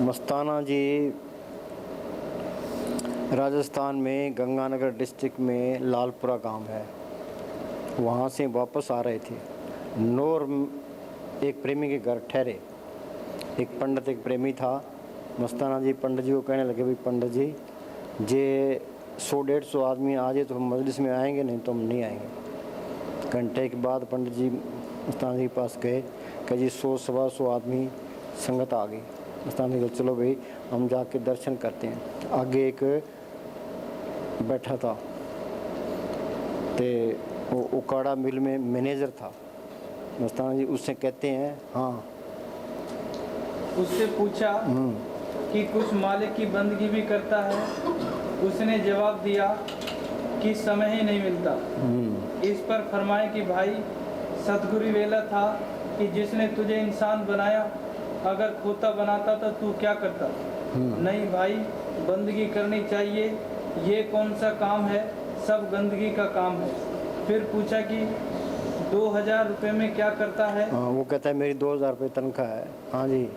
मस्ताना जी राजस्थान में गंगानगर डिस्ट्रिक्ट में लालपुरा गांव है, वहाँ से वापस आ रहे थे। नौर एक प्रेमी के घर ठहरे। एक पंडित एक प्रेमी था। मस्ताना जी पंडित जी को कहने लगे, भाई पंडित जी, जे 100-150 आदमी आ जाए तो हम मजलिस में आएंगे, नहीं तो हम नहीं आएंगे। घंटे के बाद पंडित जी मस्ताना जी के पास गए कि जी 100-125 आदमी संगत आ गई। मस्ताना जी को चलो भाई हम जाके दर्शन करते हैं। आगे एक बैठा था, तो वो उकाड़ा मिल में मैनेजर था। मस्ताना जी उससे कहते हैं, हाँ। उससे पूछा कि कुछ मालिक की बंदगी भी करता है? उसने जवाब दिया कि समय ही नहीं मिलता। इस पर फरमाए कि भाई सतगुरु वेला था कि जिसने तुझे इंसान बनाया, अगर खोता बनाता तो तू क्या करता? नहीं भाई, बंदगी करनी चाहिए, ये कौन सा काम है, सब गंदगी का काम है। फिर पूछा कि 2000 रुपये में क्या करता है? वो कहता है मेरी 2000 रुपये तनख्वाह है। हाँ जी।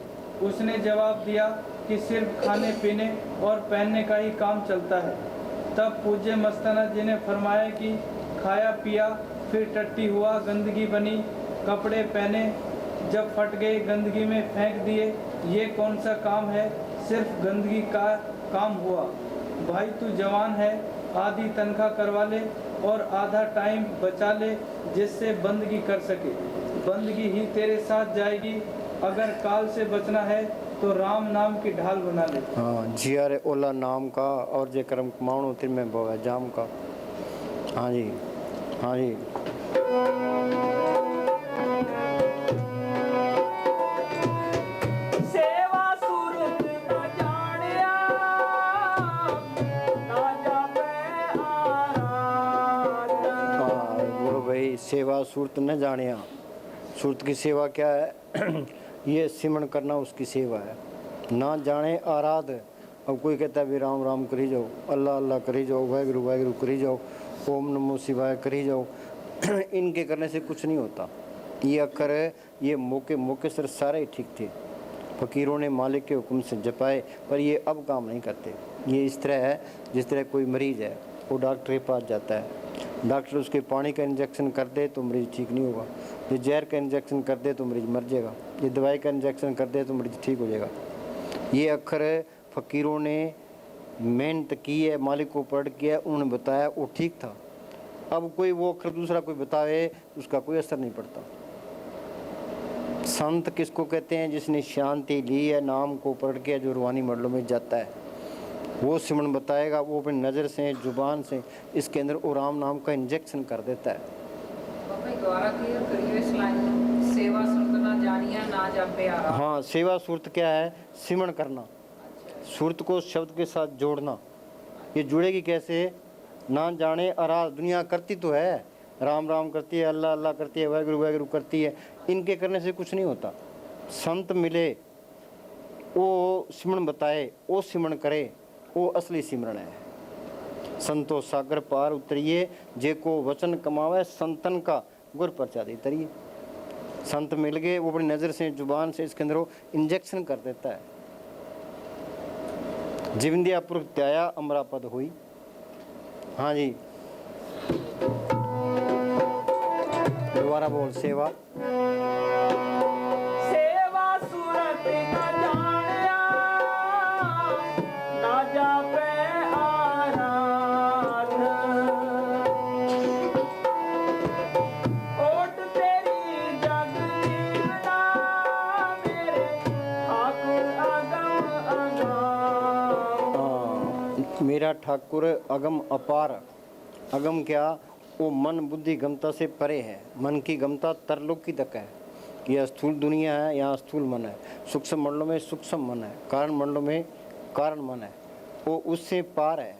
उसने जवाब दिया कि सिर्फ खाने पीने और पहनने का ही काम चलता है। तब पूज्य मस्ताना जी ने फरमाया कि खाया पिया, फिर टट्टी हुआ, गंदगी बनी, कपड़े पहने, जब फट गए गंदगी में फेंक दिए, ये कौन सा काम है, सिर्फ गंदगी का काम हुआ। भाई तू जवान है, आधी तनख्वाह करवा ले और आधा टाइम बचा ले, जिससे बंदगी कर सके। बंदगी ही तेरे साथ जाएगी। अगर काल से बचना है तो राम नाम की ढाल बना ले। हाँ, जिया रे ओला नाम का और जे कर्म कमाणो तिर में बोवा जाम का। हाँ जी, हाँ जी। सेवा सूरत न जानिया। सूरत की सेवा क्या है? ये सिमरण करना उसकी सेवा है। ना जाने आराध। अब कोई कहता है भी राम राम करी जाओ, अल्लाह अल्लाह करी जाओ, वाहिगुरु वाहिगुरु करी जाओ, ओम नमो शिवाय करी जाओ। इनके करने से कुछ नहीं होता। ये अक्कर है, ये मौके मौके सर सारे ठीक थे। फ़कीरों ने मालिक के हुक्म से जपाए, पर ये अब काम नहीं करते। ये इस तरह है जिस तरह कोई मरीज़ है, वो डॉक्टर के पास जाता है, डॉक्टर उसके पानी का इंजेक्शन कर दे तो मरीज़ ठीक नहीं होगा, ये जहर का इंजेक्शन कर दे तो मरीज़ मर जाएगा, ये दवाई का इंजेक्शन कर दे तो मरीज़ ठीक हो जाएगा। ये अक्खर फ़कीरों ने मेहनत की है, मालिक को पढ़ किया है, उन्होंने बताया, वो ठीक था। अब कोई वो अक्खर दूसरा कोई बतावे, उसका कोई असर नहीं पड़ता। संत किसको कहते हैं? जिसने शांति ली है, नाम को पढ़ के जो रूहानी मंडलों में जाता है, वो सिमरन बताएगा। वो अपनी नज़र से, जुबान से इसके अंदर वो राम नाम का इंजेक्शन कर देता है। सेवा सुरत ना जानिया ना जापे आरा। हाँ, सेवा सूरत क्या है? सिमरन करना, सूरत को शब्द के साथ जोड़ना। ये जुड़ेगी कैसे? ना जाने आराध। दुनिया करती तो है, राम राम करती है, अल्लाह अल्लाह करती है, वाहिगुरु वाहिगुरु करती है, इनके करने से कुछ नहीं होता। संत मिले, वो सिमरन बताए, वो सिमरन करे, वो असली सिमरन है। संतो सागर पार उतरिए, जे को वचन कमावे, संतन का गुर प्रचादी तरिए। संत मिल गए, वो अपनी नज़र से, जुबान से इसके अंदर वो इंजेक्शन कर देता है। जिविंदिया पुरख त्याया अमरापद हुई। हाँ जी, दोबारा बोल। सेवा मेरा ठाकुर अगम अपार। अगम क्या? वो मन बुद्धि गमता से परे है। मन की गमता तरलोकी तक है। यह स्थूल दुनिया है, यहाँ स्थूल मन है। सूक्ष्म मंडलों में सूक्ष्म मन है, कारण मंडलों में कारण मन है। वो उससे पार है।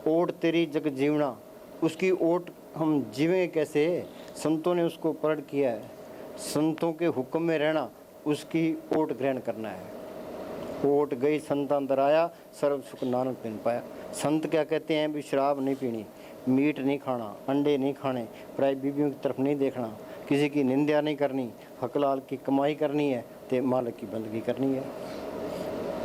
ओट तेरी जग जीवना, उसकी ओट हम जीवेंगे कैसे? संतों ने उसको पढ़ किया है। संतों के हुक्म में रहना, उसकी ओट ग्रहण करना है। ओट गई संत अंदर आया, सर्व सुख नानक बिन पाया। संत क्या कहते हैं? भी शराब नहीं पीनी, मीट नहीं खाना, अंडे नहीं खाने, पराई बीवियों की तरफ नहीं देखना, किसी की निंदा नहीं करनी, हकलाल की कमाई करनी है, तो मालिक की बंदगी करनी है।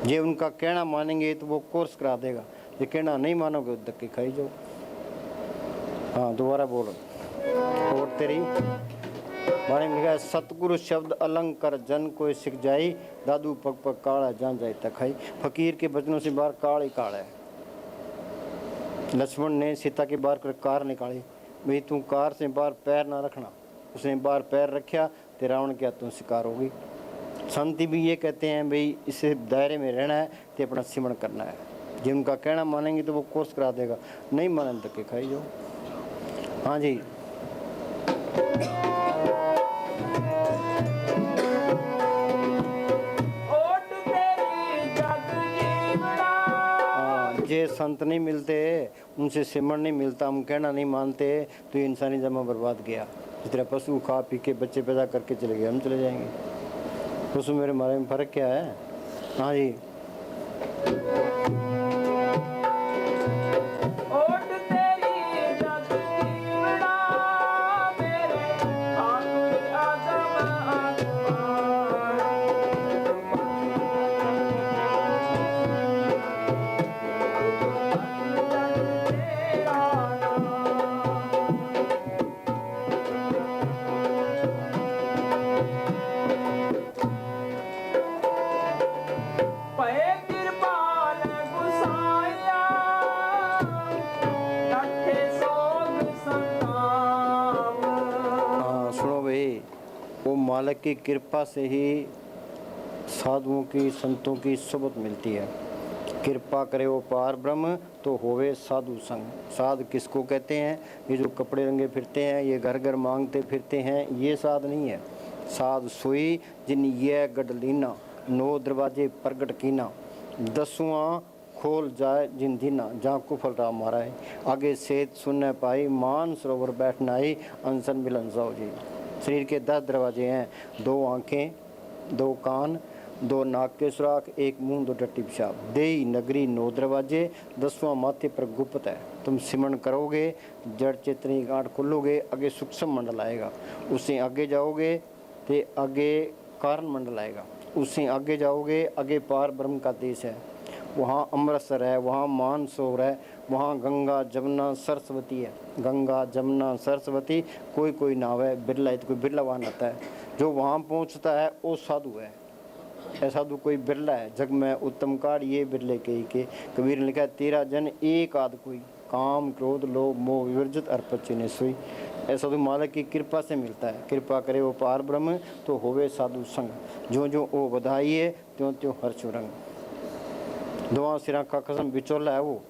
जे उनका कहना मानेंगे तो वो कोर्स करा देगा, ये कहना नहीं मानोगे तो धक्के खाई जाओ। हाँ दोबारा बोलो। और तेरी बाणी में लिखा है, सतगुरु शब्द अलंकार जन कोई सिख जाई, दादू पग पग काला जान जाए तखाई। फकीर के बचनों से बाहर काल ही काल है। लक्ष्मण ने सीता के बाहर कर कार निकाली, भाई तू कार से बाहर पैर ना रखना। उसने बाहर पैर रखा तो रावण क्या तू शिकार होगी। शांति भी ये कहते हैं भाई इसे दायरे में रहना है तो अपना सिमरण करना है। जिनका कहना मानेंगे तो वो कोर्स करा देगा, नहीं माने तो के खाई जाओ। हाँ जी जे संत नहीं मिलते उनसे सिमरण नहीं मिलता, हम कहना नहीं मानते तो ये इंसानी जमा बर्बाद गया। जिस तरह पशु खा पी के बच्चे पैदा करके चले गए, हम चले जाएंगे। पशु मेरे मारे में फर्क क्या है। हाँ जी मालिक की कृपा से ही साधुओं की संतों की सोबत मिलती है। कृपा करे वो पार ब्रह्म तो होवे साधु संग। साध किसको कहते हैं? ये जो कपड़े रंगे फिरते हैं, ये घर घर मांगते फिरते हैं, ये साध नहीं है। साध सोई जिन ये गडलीना, 9 दरवाजे प्रगट कीना, 10वां खोल जाए जिन दीना, जहाँ कुफल राम मारा है। आगे सेत सुनने पाई, मान सरोवर बैठना ही, अनसन मिलन जाओ जी। शरीर के 10 दरवाजे हैं, 2 आँखें, 2 कान, 2 नाक के सुराख, 1 मुंह, 2 टट्टी पेशाब। देही नगरी 9 दरवाजे, 10वां माथे पर गुप्त है। तुम सिमरण करोगे, जड़ चेतनी गांठ खोलोगे, आगे सूक्ष्म मंडल आएगा। उससे आगे जाओगे तो आगे कारण मंडल आएगा। उससे आगे जाओगे, आगे पार ब्रह्म का देश है। वहाँ अमृतसर है, वहाँ मानसरोवर है, वहाँ गंगा जमुना सरस्वती है। गंगा जमुना सरस्वती कोई कोई नाव है, बिरला है तो कोई बिरलावान आता है। जो वहाँ पहुँचता है वो साधु है। ऐसा तो कोई बिरला है, जग में उत्तम कार ये बिरले के। कबीर ने लिखा है, 13 जन एक आध कोई, काम क्रोध लोभ मोह विवर्जित अर्पत चिन्ह सोई। ऐसा तो मालिक की कृपा से मिलता है। कृपा करे वो पार ब्रह्म तो होवे साधु संग। जो जो ओ बधाई है त्यों त्यों हर्ष रंग। दुआ सिरा का कसम बिचौला है वो,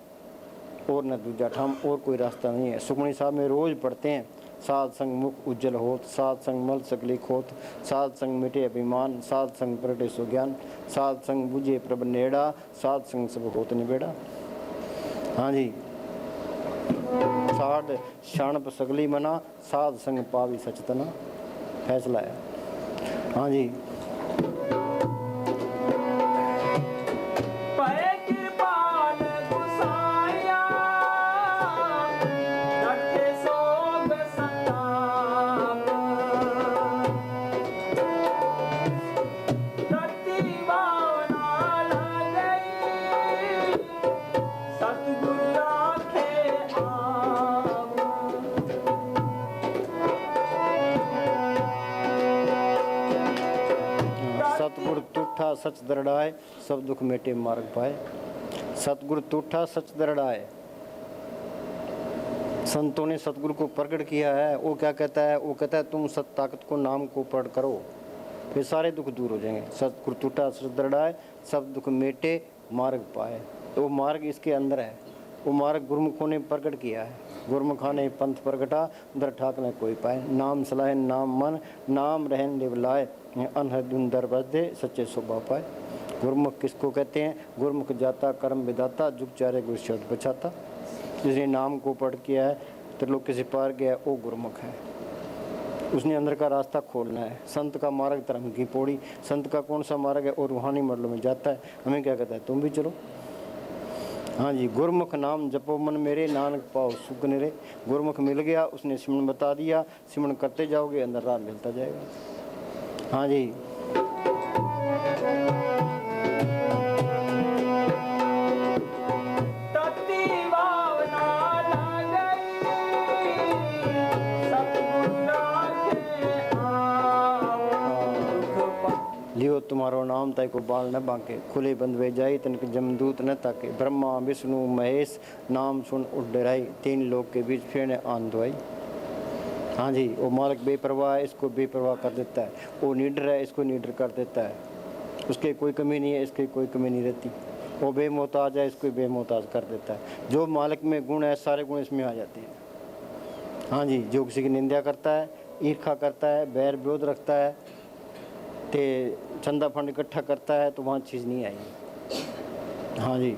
और न दूजा ठाम, और कोई रास्ता नहीं है। सुखमणी साहब में रोज पढ़ते हैं, साध संग मुख उज्जवल होत, साध संग मल सकली खोत, साध संग मिटे अभिमान, साध संग प्रगटे सो ज्ञान, साध संग बुझे प्रभ नेड़ा, साध संग सब होत निबेड़ा। हाँ जी, साध शाणप सगली मना, साध संग पावी सचतना। फैसला है। हाँ जी, सतगुरु टूठा सच दरड़ाए, सब दुख मेटे मार्ग पाए। सतगुरु टूठा सच दरड़ाए, संतों ने सतगुरु को प्रकट किया है। वो क्या कहता है? वो कहता है तुम सत ताकत को नाम को प्रकट करो, फिर सारे दुख दूर हो जाएंगे। सतगुरु टूठा सच दरड़ाए, सब दुख मेटे मार्ग पाए। तो वो मार्ग इसके अंदर है। वो मार्ग गुरुमुखों ने प्रकट किया है। गुरुमुखा ने पंथ प्रगटा, दर ठाक न कोई पाए। नाम सलाहे नाम मन, नाम रहन लेवलाए, अनहद दर बदे सच्चे शोभा पाए। गुरुमुख किसको कहते हैं? गुरुमुख जाता कर्म विदाता, जुग चारे गुरु शब्द बचाता। जिसने नाम को पढ़ किया है, त्रिलोक से पार गया, वो गुरुमुख है। उसने अंदर का रास्ता खोलना है। संत का मार्ग धर्म की पौड़ी। संत का कौन सा मार्ग है? और रूहानी मरलों में जाता है। हमें क्या कहता है? तुम भी चलो। हाँ जी, गुरुमुख नाम जपो मन मेरे, नानक पाओ सुख निरे। गुरुमुख मिल गया, उसने सिमरन बता दिया। सिमरन करते जाओगे, अंदर राह मिलता जाएगा। हाँ जी, तय को बाल न बांके, खुले बंद वे जाई तनिक जमदूत न ताके, ब्रह्मा विष्णु महेश नाम सुन उठ डराई, 3 लोग के बीच फिर आन दवाई। हाँ जी, वो मालिक बेपरवाह है, इसको बेपरवाह कर देता है, वो नीडर है, इसको नीडर कर देता है, उसके कोई कमी नहीं है, इसकी कोई कमी नहीं रहती, वो बेमोहताज है, इसको बेमोहताज कर देता है। जो मालिक में गुण है सारे गुण इसमें आ जाते हैं। हाँ जी, जो किसी की निंदा करता है, ईर्खा करता है, बैर विरोध रखता है, ते चंदा फंड इकट्ठा करता है, तो वहाँ चीज़ नहीं आएगी। हाँ जी,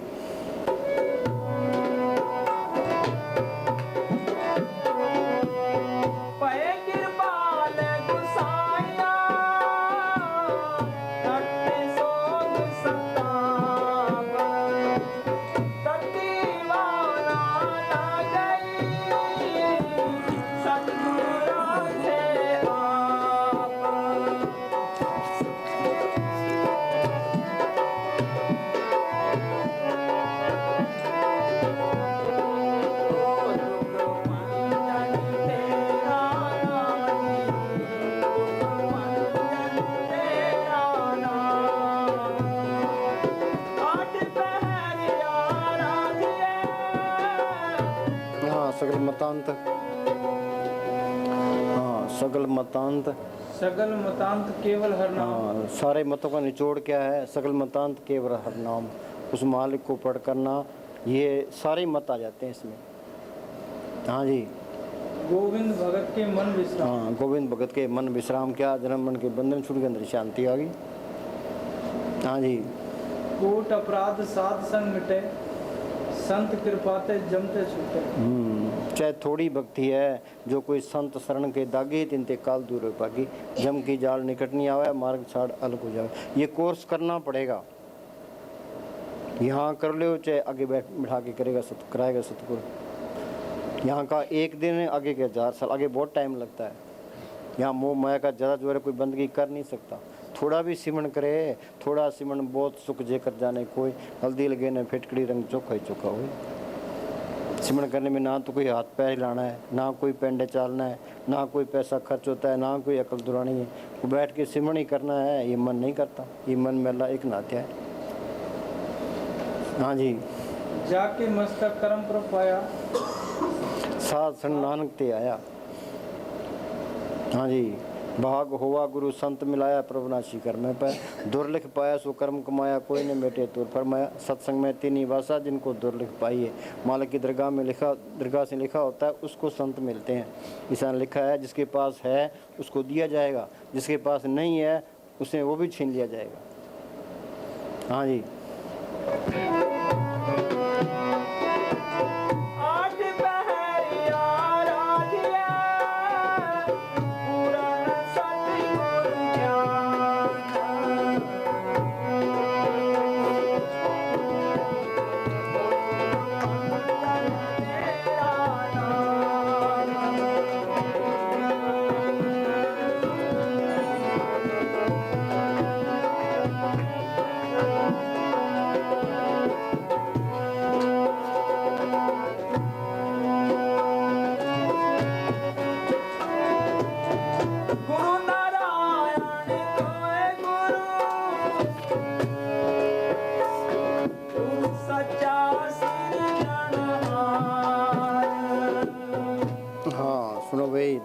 सकल मतांत, हाँ सकल मतांत, सगल मतांत केवल हर नाम। हाँ, सारे मतों का निचोड़ क्या है? सकल मतांत केवल हर नाम। उस मालिक को पढ़ करना, ये सारे मत आ जाते हैं इसमें। हाँ जी, गोविंद भगत के मन विश्राम। हाँ, गोविंद भगत के मन विश्राम, क्या जन्म मन के बंधन छूट के अंदर शांति आ गई। हाँ जी, कोट अपराध साध संग मिटे, संत कृपाते जमते छूटे। चाहे थोड़ी भक्ति है, जो कोई संत शरण के दागे तिनते काल दूर हो पागी, जम की जाल निकट नहीं आवे, मार्ग छाड़ अलग हो जाए। ये कोर्स करना पड़ेगा, यहाँ कर लो, चाहे आगे बैठा के करेगा कराएगा सतगुरु। यहाँ का एक दिन, आगे के 1000 साल, आगे बहुत टाइम लगता है। यहाँ मोह माया का ज़्यादा जोर है, कोई बंदगी कर नहीं सकता। थोड़ा भी सिमरण करे, थोड़ा सिमरण बहुत सुख जे कर जाने कोई, हल्दी लगे न फिटकड़ी रंग चोखा ही चोखा हो। सिमरण करने में ना तो कोई हाथ पैर हिलाना है, ना कोई पेंडे चालना है, ना कोई पैसा खर्च होता है, ना कोई अकल दुरानी है। वो बैठ के सिमरण ही करना है, ये मन नहीं करता, ये मन मेला एक नात्या है। हाँ जी, जाके मस्तक कर्म पर पाया, साध संग नानक ते आया। हाँ जी, भाग होवा गुरु संत मिलाया, प्रभुनाशी कर में पाया, दुर्लिख पाया सो कर्म कमाया, कोई न बेटे तोर फरमाया। सत्संग में 3 वासा, जिनको दुर्लिख पाई है। मालिक की दरगाह में लिखा, दरगाह से लिखा होता है, उसको संत मिलते हैं। ऐसा लिखा है, जिसके पास है उसको दिया जाएगा, जिसके पास नहीं है उसे वो भी छीन लिया जाएगा। हाँ जी,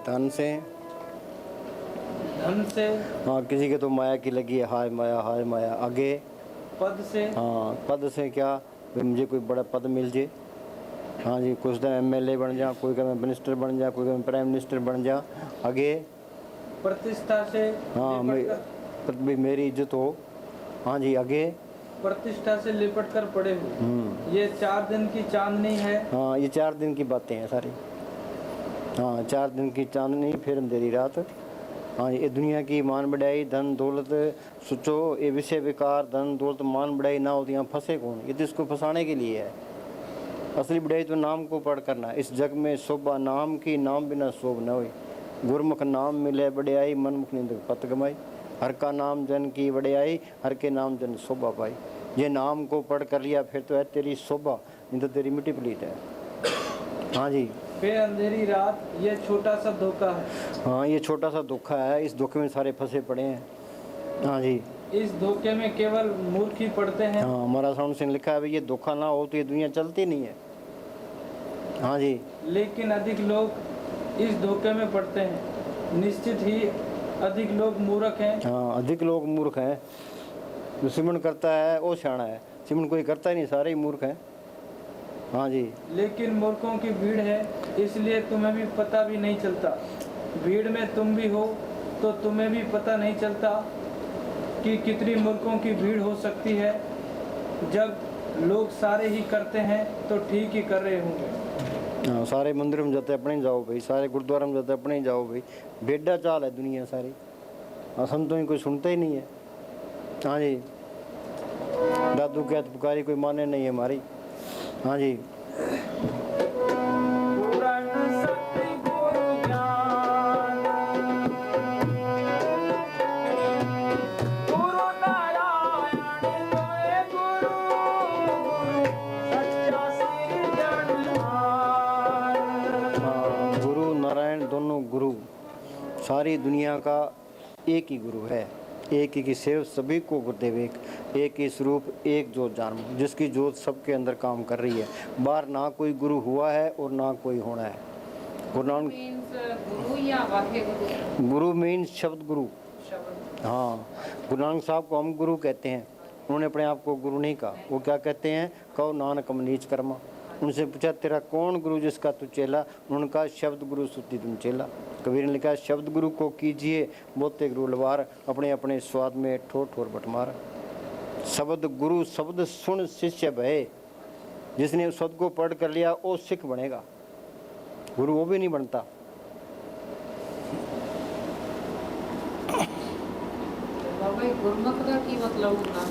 धन से, धन से, हाँ किसी के तो माया की लगी है, हाय माया हाय माया। आगे पद से, हाँ पद से क्या, मुझे कोई बड़ा पद मिल जाए। हाँ जी, कुछ दिन MLA बन जा, कोई कहे मिनिस्टर बन जा, कोई कहे प्राइम मिनिस्टर बन जा। आगे प्रतिष्ठा से, हाँ भाई मेरी इज्जत हो। हाँ जी, आगे प्रतिष्ठा से लिपट कर पड़े हो। ये 4 दिन की चांदनी है। हाँ, ये 4 दिन की बातें हैं सारी। हाँ, 4 दिन की चांदनी फिर अंधेरी रात। हाँ, ये दुनिया की मान बढ़ाई, धन दौलत सोचो, ये विषय विकार, धन दौलत मान बढ़ाई ना होती, यहाँ फंसे कौन? ये तो इसको फंसाने के लिए है। असली बढ़ाई तो नाम को पढ़ करना। इस जग में शोभा नाम की, नाम बिना शोभ न होई। गुरमुख नाम मिले बढ़ियाई, मनमुख निंदक पत गमाई। हर का नाम जन की बढ़ियाई, हर के नाम जन शोभा पाई। ये नाम को पढ़ कर लिया फिर तो है तेरी शोभा, नहीं तो तेरी मिट्टी पलीत है। हाँ जी, फिर अंधेरी रात, ये छोटा सा धोखा है। हाँ, ये छोटा सा धोखा है, इस धोखे में सारे फंसे पड़े हैं। हाँ जी, इस धोखे में केवल मूर्ख ही पड़ते हैं। हाँ, हमारा साउंड से लिखा है भाई, ये धोखा ना हो तो ये दुनिया चलती नहीं है। हाँ जी, लेकिन अधिक लोग इस धोखे में पड़ते हैं। निश्चित ही अधिक लोग मूर्ख हैं। हाँ, अधिक लोग मूर्ख हैं। जो सिमरन करता है वो सियाना है, सिमरन कोई करता ही नहीं, सारे ही मूर्ख हैं। हाँ जी, लेकिन मूर्खों की भीड़ है, इसलिए तुम्हें भी पता भी नहीं चलता। भीड़ में तुम भी हो तो तुम्हें भी पता नहीं चलता कि कितनी मूर्खों की भीड़ हो सकती है। जब लोग सारे ही करते हैं तो ठीक ही कर रहे होंगे। हाँ, सारे मंदिर में जाते अपने ही जाओ भाई, सारे गुरुद्वारा में जाते अपने ही जाओ भाई। बेड़ा चाल है दुनिया सारी। हाँ, संतों की कोई सुनता ही नहीं है। हाँ जी, दादू क्या पुकारी कोई माने नहीं है हमारी। हाँ जी, गुरु नारायण दोनों गुरु, सारी दुनिया का एक ही गुरु है। एक ही की सेव सभी को गुरुदेव एक ही स्वरूप, एक जोत जन्म, जिसकी जोत सबके अंदर काम कर रही है। बाहर ना कोई गुरु हुआ है और ना कोई होना है। गुरु नानक गुरु या वाहे गुरु? गुरु मीन्स शब्द गुरु। शब्द। हाँ, गुरु नानक साहब को हम गुरु कहते हैं। उन्होंने अपने आप को गुरु नहीं कहा। वो क्या कहते हैं? कहो नानक मनीच कर्मा। उनसे पूछा तेरा कौन गुरु जिसका तू चेला? उन्होंने कहा शब्द गुरु सुती तुम चेला। कबीर ने लिखा शब्द गुरु को कीजिए बोते गुरु लवार, अपने अपने स्वाद में ठोर ठोर बटमार। शब्द गुरु शब्द सुन शिष्य भय, जिसने उस शब्द को पढ़ कर लिया वो सिख बनेगा, गुरु वो भी नहीं बनता। बाबा गुरमुख का की मतलब होगा?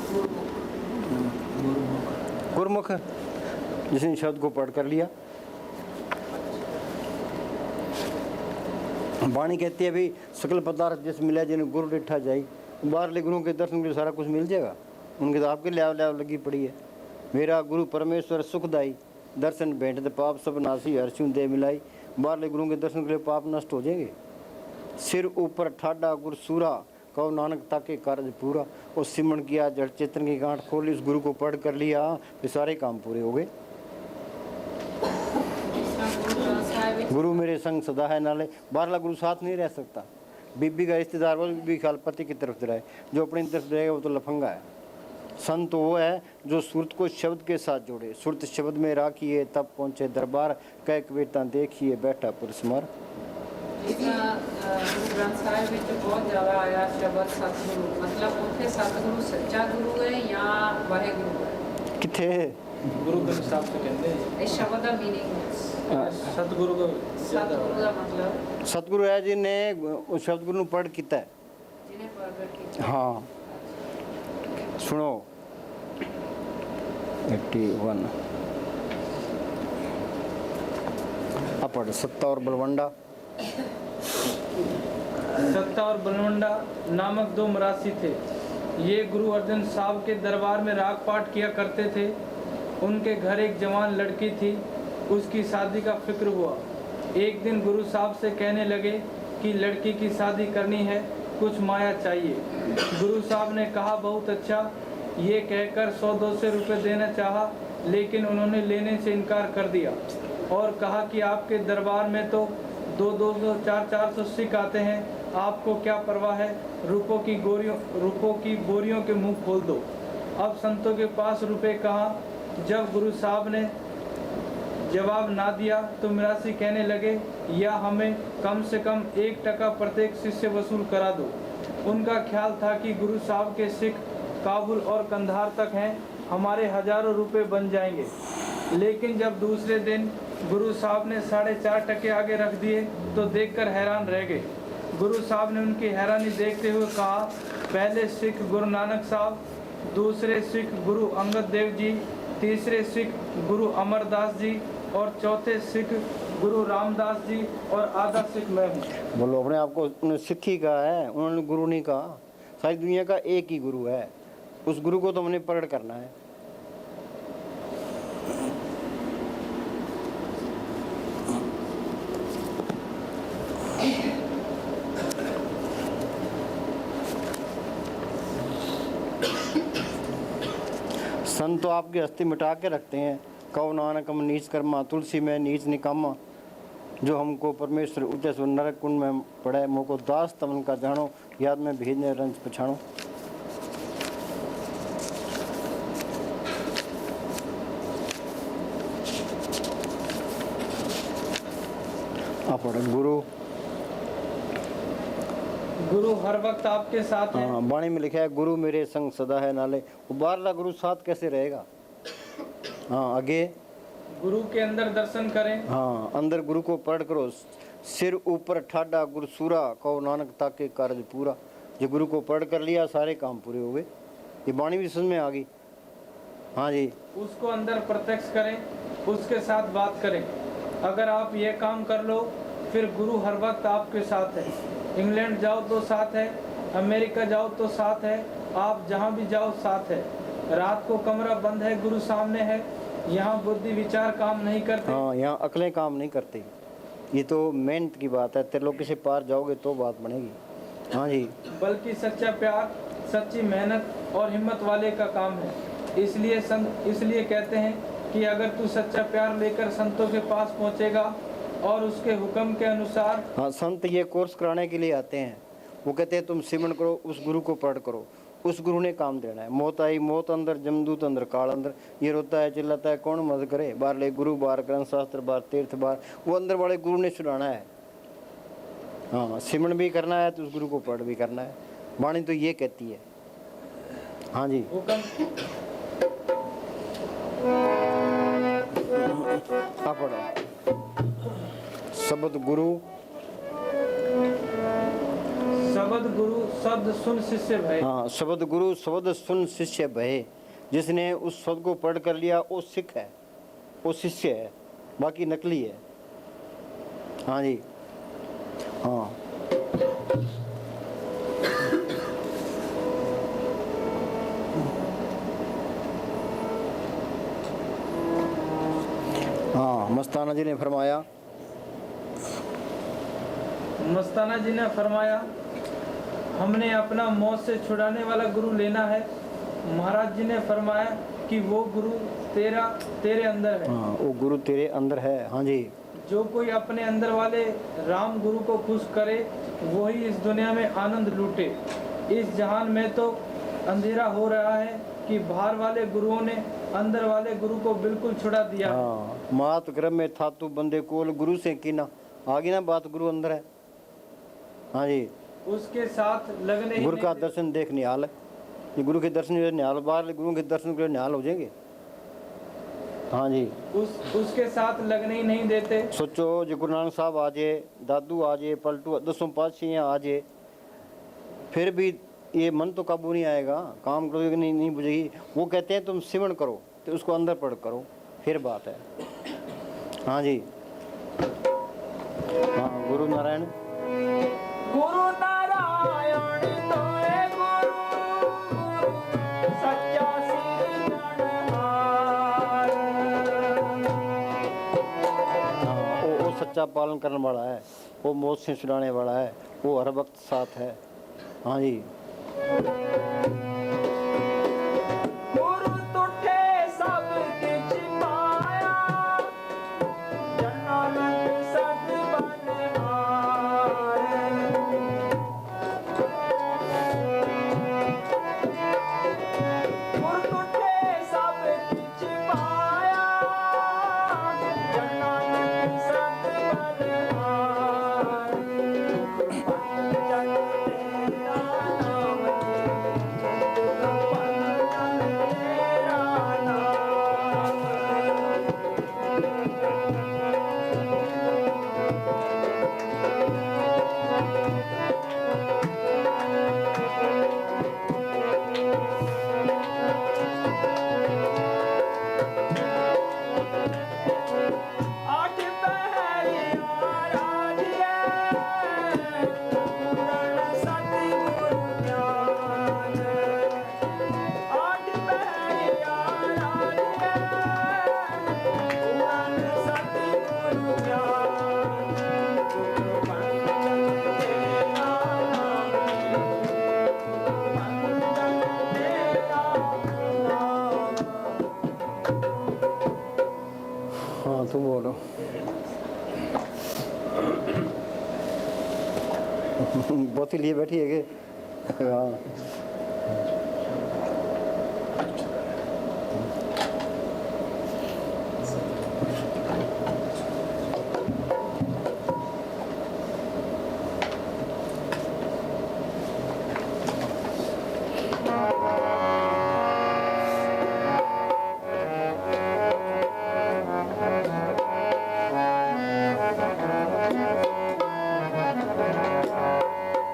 गुरमुख जिसने शब्द को पढ़ कर लिया। वाणी कहती है भाई सकल पदार्थ जिस मिला जिन्हें गुरु डिठा जाई। बाहरले गुरुओं के दर्शन के लिए सारा कुछ मिल जाएगा, उनके तो आपके ल्याव ल्याव लगी पड़ी है। मेरा गुरु परमेश्वर सुखदाई, दर्शन भेंट दे पाप सब नासी, हर्षु दे मिलाई। बाहरले गुरुओं के दर्शन के लिए पाप नष्ट हो जाएंगे। सिर ऊपर ठाडा गुर सूरा, कहो नानक ताके कार्य पूरा। और सिमरन किया, जड़ चेतन की गांठ खोली, उस गुरु को पढ़ कर लिया, ये सारे काम पूरे हो गए। गुरु मेरे संग सदा है नाले, बाहरला गुरु साथ नहीं रह सकता। बीबी का रिश्तेदार वो भी ख्याल पति की तरफ रहे, जो अपनी तरफ रहेगा वो तो लफंगा है। संत वो है जो सुरत को शब्द के साथ जोड़े, सुरत शब्द में राखिए तब पहुँचे दरबार, कह कविता देखिए बैठा पुरस्मार। गुरु ग्रंथ साहिब में बहुत ज़्यादा आया शब्द सतगुरु, मतलब उनके सतगुरु सच्चा गुरु है या वाहे गुरु है? किथे गुरु के हिसाब से कहते हैं इस शब्द का मीनिंग सतगुरु को। सतगुरु का मतलब सतगुरु है जिन्हें उस शब्द गुरु पढ़ किया है। जिन्हें प्रगट किया। हाँ सुनो 81 अपड़ सत्ता और बलवंडा। सत्ता और बलवंडा नामक दो मरासी थे। ये गुरु अर्जन साहब के दरबार में राग पाठ किया करते थे। उनके घर एक जवान लड़की थी, उसकी शादी का फिक्र हुआ। एक दिन गुरु साहब से कहने लगे कि लड़की की शादी करनी है, कुछ माया चाहिए। गुरु साहब ने कहा बहुत अच्छा। ये कहकर 100-200 रुपये देना चाहा, लेकिन उन्होंने लेने से इनकार कर दिया और कहा कि आपके दरबार में तो 200-200 400-400 सिख आते हैं, आपको क्या परवाह है? रुपयों की बोरियों के मुंह खोल दो। अब संतों के पास रुपए कहाँ? जब गुरु साहब ने जवाब ना दिया तो मिरासी कहने लगे या हमें कम से कम 1 टका प्रत्येक शिष्य वसूल करा दो। उनका ख्याल था कि गुरु साहब के सिख काबुल और कंधार तक हैं, हमारे हजारों रुपए बन जाएंगे। लेकिन जब दूसरे दिन गुरु साहब ने 4.5 टके आगे रख दिए तो देखकर हैरान रह गए। गुरु साहब ने उनकी हैरानी देखते हुए कहा, पहले सिख गुरु नानक साहब, दूसरे सिख गुरु अंगद देव जी, तीसरे सिख गुरु अमरदास जी और चौथे सिख गुरु रामदास जी और आधा सिख मैं हूँ। बोलो अपने आप को सिख ही कहा है, उन्होंने गुरु नहीं कहा। सारी दुनिया का एक ही गुरु है, उस गुरु को तो हमने प्रकट करना है। संत तो आपकी हस्ती मिटा के रखते हैं। कहो नानक हम नीच कर्मा, तुलसी में नीच निकामा। जो हमको परमेश्वर ऊंचे सो नरक कुंड में पड़े, मोको दास तमन का जानो, याद में भेजने रंज पछाणो। गुरु गुरु हर वक्त आपके साथ है। हाँ, वाणी में लिखा है गुरु मेरे संग सदा है नाले। वो बारला गुरु साथ कैसे रहेगा? हाँ, आगे गुरु के अंदर दर्शन करें। हाँ, अंदर गुरु को पढ़ करो। सिर ऊपर ठाडा गुरु सूरा, कहो नानक ताके कार्य पूरा। जो गुरु को पढ़ कर लिया सारे काम पूरे हो गए। ये वाणी भी समझ में आ गई। हाँ जी, उसको अंदर प्रत्यक्ष करें, उसके साथ बात करें। अगर आप ये काम कर लो, फिर गुरु हर वक्त आपके साथ है। इंग्लैंड जाओ तो साथ है, अमेरिका जाओ तो साथ है, आप जहाँ भी जाओ साथ है। रात को कमरा बंद है, गुरु सामने है। यहाँ बुद्धि विचार काम नहीं करते। हाँ, यहाँ अकलें काम नहीं करती। ये तो मेहनत की बात है। त्रिलोकी से पार जाओगे तो बात बनेगी। हाँ जी, बल्कि सच्चा प्यार, सच्ची मेहनत और हिम्मत वाले का काम है। इसलिए संत इसलिए कहते हैं कि अगर तू सच्चा प्यार लेकर संतों के पास पहुँचेगा और उसके हुक्म के अनुसार। हाँ, संत ये कोर्स कराने के लिए आते हैं। वो कहते हैं तुम सिमरन करो, उस गुरु को पढ़ करो। उस गुरु ने काम देना है। मौत आई मौत अंदर, जमदूत अंदर, काल अंदर। ये रोता है चिल्लाता है, कौन मदद करे? बार ले गुरु, बार ग्रंथ शास्त्र, बार तीर्थ, बार वो अंदर वाले गुरु ने छुड़ाना है। हाँ, सिमरन भी करना है तो उस गुरु को पढ़ भी करना है। वाणी तो ये कहती है। हाँ जी, हुक्म आप पढ़ो। शब्द गुरु, शब्द गुरु शब्द सुन शिष्य भय। हाँ, शब्द गुरु शब्द सुन शिष्य भय। जिसने उस शब्द को पढ़ कर लिया वो सिख है, वो शिष्य है, बाकी नकली है। हाँ जी, हाँ, हाँ। मस्ताना जी ने फरमाया, मस्ताना जी ने फरमाया, हमने अपना मौत से छुड़ाने वाला गुरु लेना है। महाराज जी ने फरमाया कि वो गुरु तेरे अंदर है। हाँ, वो गुरु तेरे अंदर है। हाँ जी, जो कोई अपने अंदर वाले राम गुरु को खुश करे, वही इस दुनिया में आनंद लूटे। इस जहान में तो अंधेरा हो रहा है कि बाहर वाले गुरुओं ने अंदर वाले गुरु को बिल्कुल छुड़ा दिया। हाँ, मात गर्भ में था तू बंदे कोल, गुरु से कीना। आगे ना बात, गुरु अंदर है। हाँ जी, उसके साथ लगने ही गुरु का नहीं दर्शन देख निहाल है। ये गुरु के दर्शन जो निहाल, बाहर गुरु के दर्शन के निहाल हो जाएंगे। हाँ जी, उसके साथ लगने ही नहीं देते। सोचो जो गुरु नानक साहब आ जाए, दादू आ जाए, पलटू 10 पातशाह आ जाए, फिर भी ये मन तो काबू नहीं आएगा, काम करोगे नहीं बुझेगी। वो कहते हैं तुम सिमरन करो, तो उसको अंदर पढ़ करो, फिर बात है। हाँ जी, हाँ, गुरु नारायण, गुरु नारायण तो है गुरु, सच्चा सिरजनहार। हाँ, वो सच्चा पालन करने वाला है, वो मौत से छुड़ाने वाला है, वो हर वक्त साथ है। हाँ जी, गुरु तुठे सब किछ पाया, जनानंद सत बनहार। गुरु तुठे सब किछ पाया, जनानंद सत बनहार। पंचन तेरा नाम तुम बोलो। बहुत ही लिए बैठी है कि हाँ।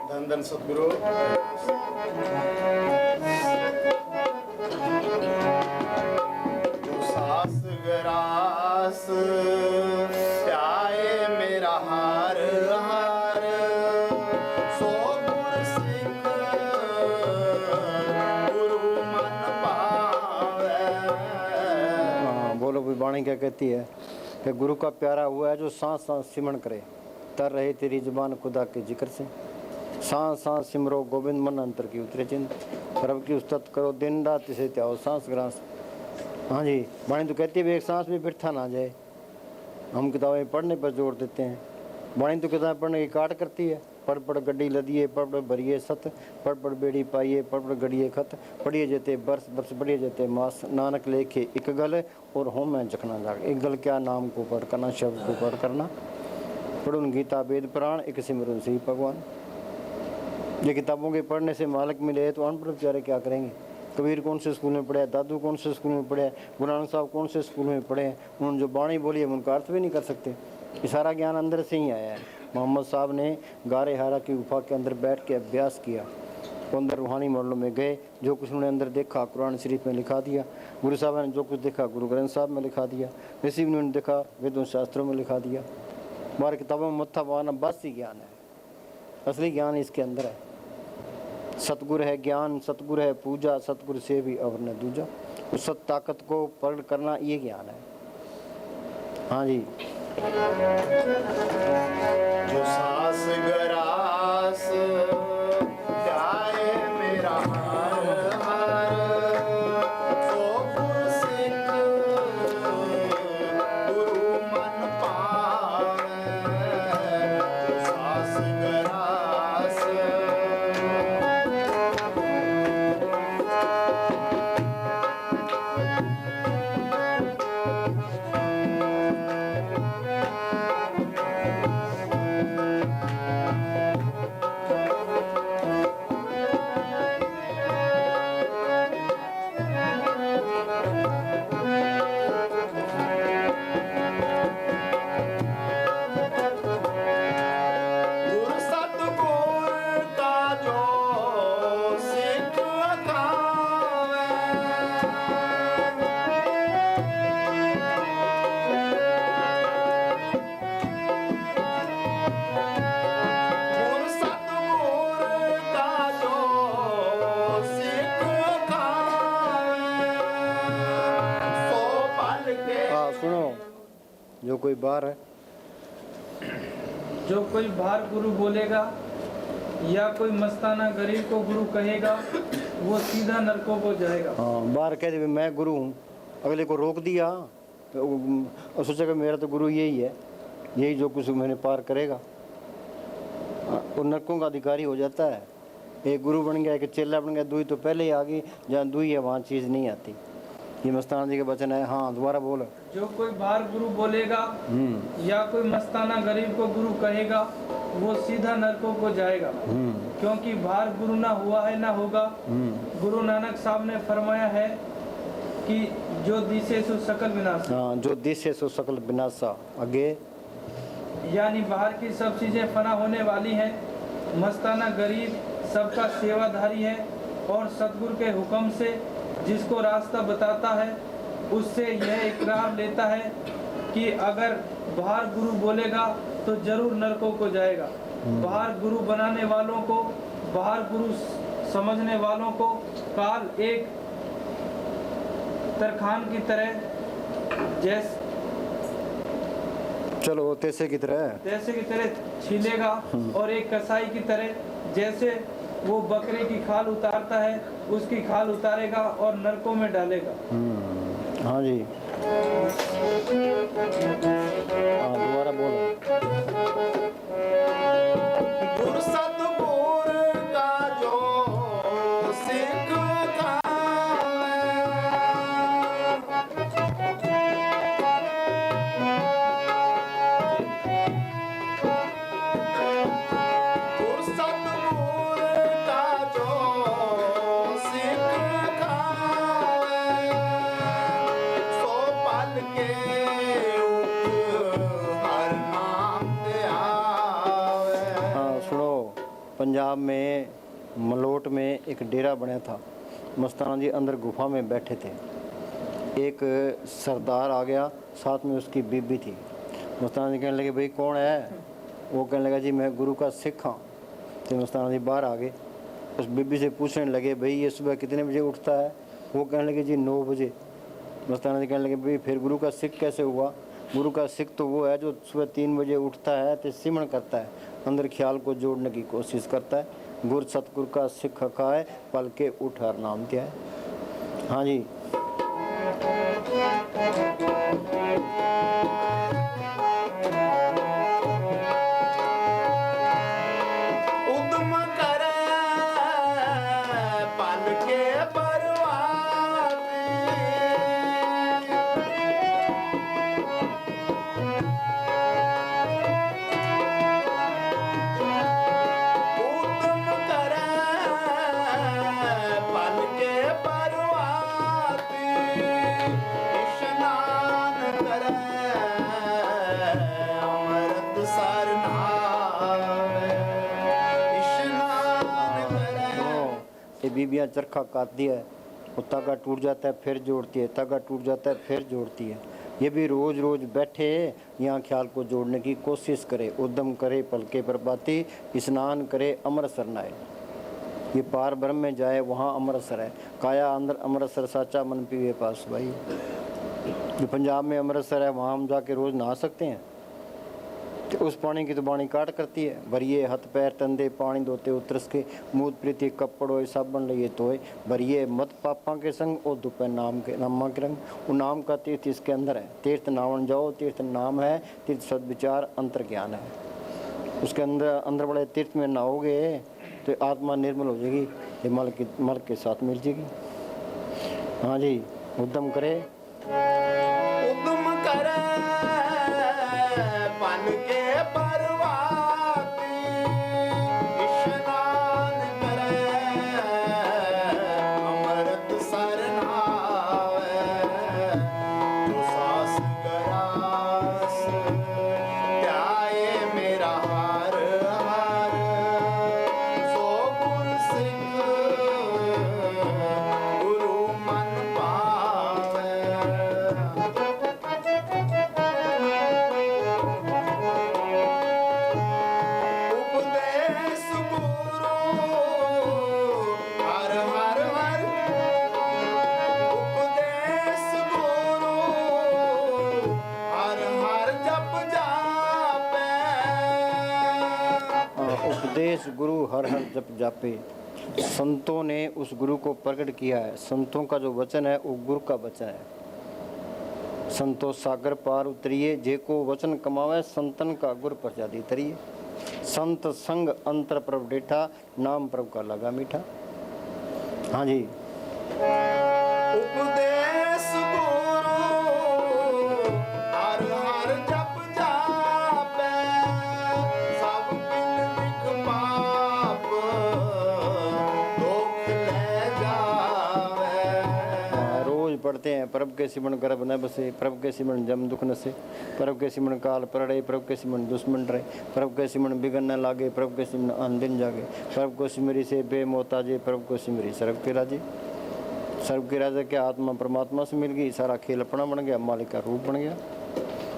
धन धन सतगुरु। जो सास गरास प्याए मेरा हार हार, सो गुर सिख गुरु मन पावे। हाँ, बोलो भी वाणी क्या कहती है कि गुरु का प्यारा हुआ है जो सांस सांस सिमरण करे, तर रहे तेरी जुबान खुदा के जिक्र से। सांस सांस सिमरो गोविंद मन अंतर की उतरे चिंत, प्रभु की उस्तत करो दिन रात इसे त्याओ सांस ग्रास। हाँ जी, वाणी तो कहती है एक सांस भी बिरथा ना जाए। हम किताबें पढ़ने पर जोर देते हैं, वाणी तो किताबें पढ़ने की काट करती है। पढ़ पढ़ गड्डी लदिए, पढ़ पढ़ भरिए सत, पढ़ पढ़ बेड़ी पाइए, पढ़ पढ़ गड़िए खत, पढ़िए जेते बरस बरस बढ़िए जेते मास, नानक लेखे एक गल और होम में जखना जाग। एक गल क्या, नाम को पढ़ करना, शब्द को पढ़ करना, पढ़ुन गीता वेद पुराण एक सिमरन से ही भगवान। ये किताबों के पढ़ने से मालिक मिले तो अनपढ़ बेचारे क्या करेंगे। कबीर कौन से स्कूल में पढ़े हैं, दादू कौन से स्कूल में पढ़े हैं, गुरु नानक साहब कौन से स्कूल में पढ़े हैं, उन्होंने जो बाणी बोली है उनका अर्थ भी नहीं कर सकते। ये सारा ज्ञान अंदर से ही आया है। मोहम्मद साहब ने गारे हारा की गुफा के अंदर बैठ के अभ्यास किया, वो अंदर रूहानी मॉडलों में गए, जो कुछ उन्होंने अंदर देखा कुरान शरीफ में लिखा दिया। गुरु साहब ने जो कुछ देखा गुरु ग्रंथ साहब में लिखा दिया। ऋषि भी उन्होंने देखा वेदों शास्त्रों में लिखा दिया। हमारी किताबों में मत्था पाना बस ही ज्ञान है, असली ज्ञान इसके अंदर है। सतगुरु है ज्ञान, सतगुरु है पूजा, सतगुरु से भी अवर न दूजा। उस सत ताकत को प्रकट करना ये ज्ञान है। हाँ जी, जो सास गरास प्याए मेरा हार हार, सो गुर सिख गुरु मन पावे। जो सास गरास गुर सतगुर का जो सिख अखावे। गुर सतगुर का जो सिख अखावे, सो पल के हाँ सुनो, जो कोई बाहर है, जो कोई बाहर गुरु बोलेगा या कोई मस्ताना गरीब को गुरु कहेगा, वो सीधा नरकों को जाएगा। हाँ बाहर कह दे मैं गुरु हूँ, अगले को रोक दिया और सोचेगा मेरा तो गुरु यही है, यही जो कुछ मैंने पार करेगा, वो नरकों का अधिकारी हो जाता है। एक गुरु बन गया, एक चेला बन गया, दुई तो पहले ही आ गई, जहाँ दुई है वहाँ चीज़ नहीं आती। ये मस्ताना जी के वचन है। हाँ दोबारा बोल। जो कोई बाहर गुरु बोलेगा या कोई मस्ताना गरीब को गुरु कहेगा, वो सीधा नरकों को जाएगा, क्योंकि बाहर गुरु ना हुआ है ना होगा। गुरु नानक साहब ने फरमाया है कि जो दिसे सो सकल विनाश, हाँ जो दिसे सो सकल विनाशा। आगे यानी बाहर की सब चीजें फना होने वाली हैं। मस्ताना गरीब सबका सेवाधारी है और सतगुरु के हुक्म से जिसको रास्ता बताता है, उससे यह इकरार लेता है कि अगर बाहर गुरु बोलेगा तो जरूर नरकों को जाएगा। बाहर गुरु बनाने वालों को, बाहर गुरु समझने वालों को काल एक तरखान की तरह, जैसे चलो तैसे की तरह छीलेगा, और एक कसाई की तरह जैसे वो बकरे की खाल उतारता है, उसकी खाल उतारेगा और नरकों में डालेगा। हाँ जी, हाँ दोबारा बोलो। गुर सतगुर का जो सिख खावे, गुर सतगुर का जो सिख खावे, सो पल के हर नाम ते आवे। हाँ सुनो, पंजाब में मलोट में एक डेरा बना था। मस्ताना जी अंदर गुफा में बैठे थे। एक सरदार आ गया, साथ में उसकी बीबी थी। मस्ताना जी कहने लगे भाई कौन है? वो कहने लगा जी मैं गुरु का सिख हाँ। तो मस्ताना जी बाहर आ गए, उस बीबी से पूछने लगे भाई ये सुबह कितने बजे उठता है? वो कहने लगे जी 9 बजे। मस्ताना जी कहने लगे भाई फिर गुरु का सिख कैसे हुआ? गुरु का सिख तो वो है जो सुबह 3 बजे उठता है तो सिमरन करता है, अंदर ख्याल को जोड़ने की कोशिश करता है। गुर सतगुरु का सिख खाए, पल के उठ हर नाम क्या है। हाँ जी, उद्यम करे पल के बरवादी, उद्यम करे पल के बरवादी, स्नान करे अमृत सर नहावे, स्नान करे। ये बीबियाँ चरखा काटती है, वो धागा टूट जाता है फिर जोड़ती है, धागा टूट जाता है फिर जोड़ती है। ये भी रोज़ रोज़ बैठे यहाँ ख्याल को जोड़ने की कोशिश करे। उद्यम करे पलके पर बाती, स्नान करे अमृतसर नाए। ये पार ब्रह्म में जाए वहाँ अमृतसर है। काया अंदर अमृतसर साचा मन पीवे पास। भाई जो पंजाब में अमृतसर है वहाँ हम जाके रोज़ नहा सकते हैं? तो उस पानी की तो बाणी काट करती है। भरिए हाथ पैर तंदे पानी धोते उतरस के, मूत प्रीति कपड़ो साबन लिए धोए। भरिए मत पापा के संग ओ दुपे नाम के नामा के रंग। वो नाम का तीर्थ इसके अंदर है। तीर्थ नावन जाओ, तीर्थ नाम है, तीर्थ सद्विचार अंतर ज्ञान है। उसके अंदर बड़े तीर्थ में नहाओगे तो आत्मा निर्मल हो जाएगी, ये मल के साथ मिल जाएगी। हाँ जी, उद्यम करे उद्यम करे पल के बरवादी, स्नान करे अमृत सर नहावे, जो सास गरास त्याए मेरा हार हार, सो गुर सिख गुरु मन पावे। उपदेश गुरु हर हर हर, उपदेश गुरु हर हर जप जापे। उपदेश गुरु हर हर जप जापे। संतों ने उस गुरु को प्रकट किया है। संतों का जो वचन है वो गुरु का वचन है। संतो सागर पार उतरिए, जे को वचन कमावे संतन का गुर प्रसादी तरिए। संत संग अंतर प्रभ डेठा, नाम प्रभ का लगा मीठा। हाँ जी, उपदेश गुरु हर हर जप जापे, सब बिन बिख पाप दुख ले जावे। रोज पढ़ते हैं प्रभ के सिमरन गर्भ न बसे, प्रभ के सिमरन जम दुख नसे, प्रभ के सिमरन काल परड़े, प्रभ के सिमरन दुश्मन रहे, प्रभ के सिमरन बिगन न लागे, प्रभ के सिमरन आन दिन जागे, प्रभ को सिमरी से बेमोताजे, प्रभ को सिमरी सर्व के राजे। सर्व के राजा के आत्मा परमात्मा से मिल गई, सारा खेल अपना बन गया, मालिक का रूप बन गया।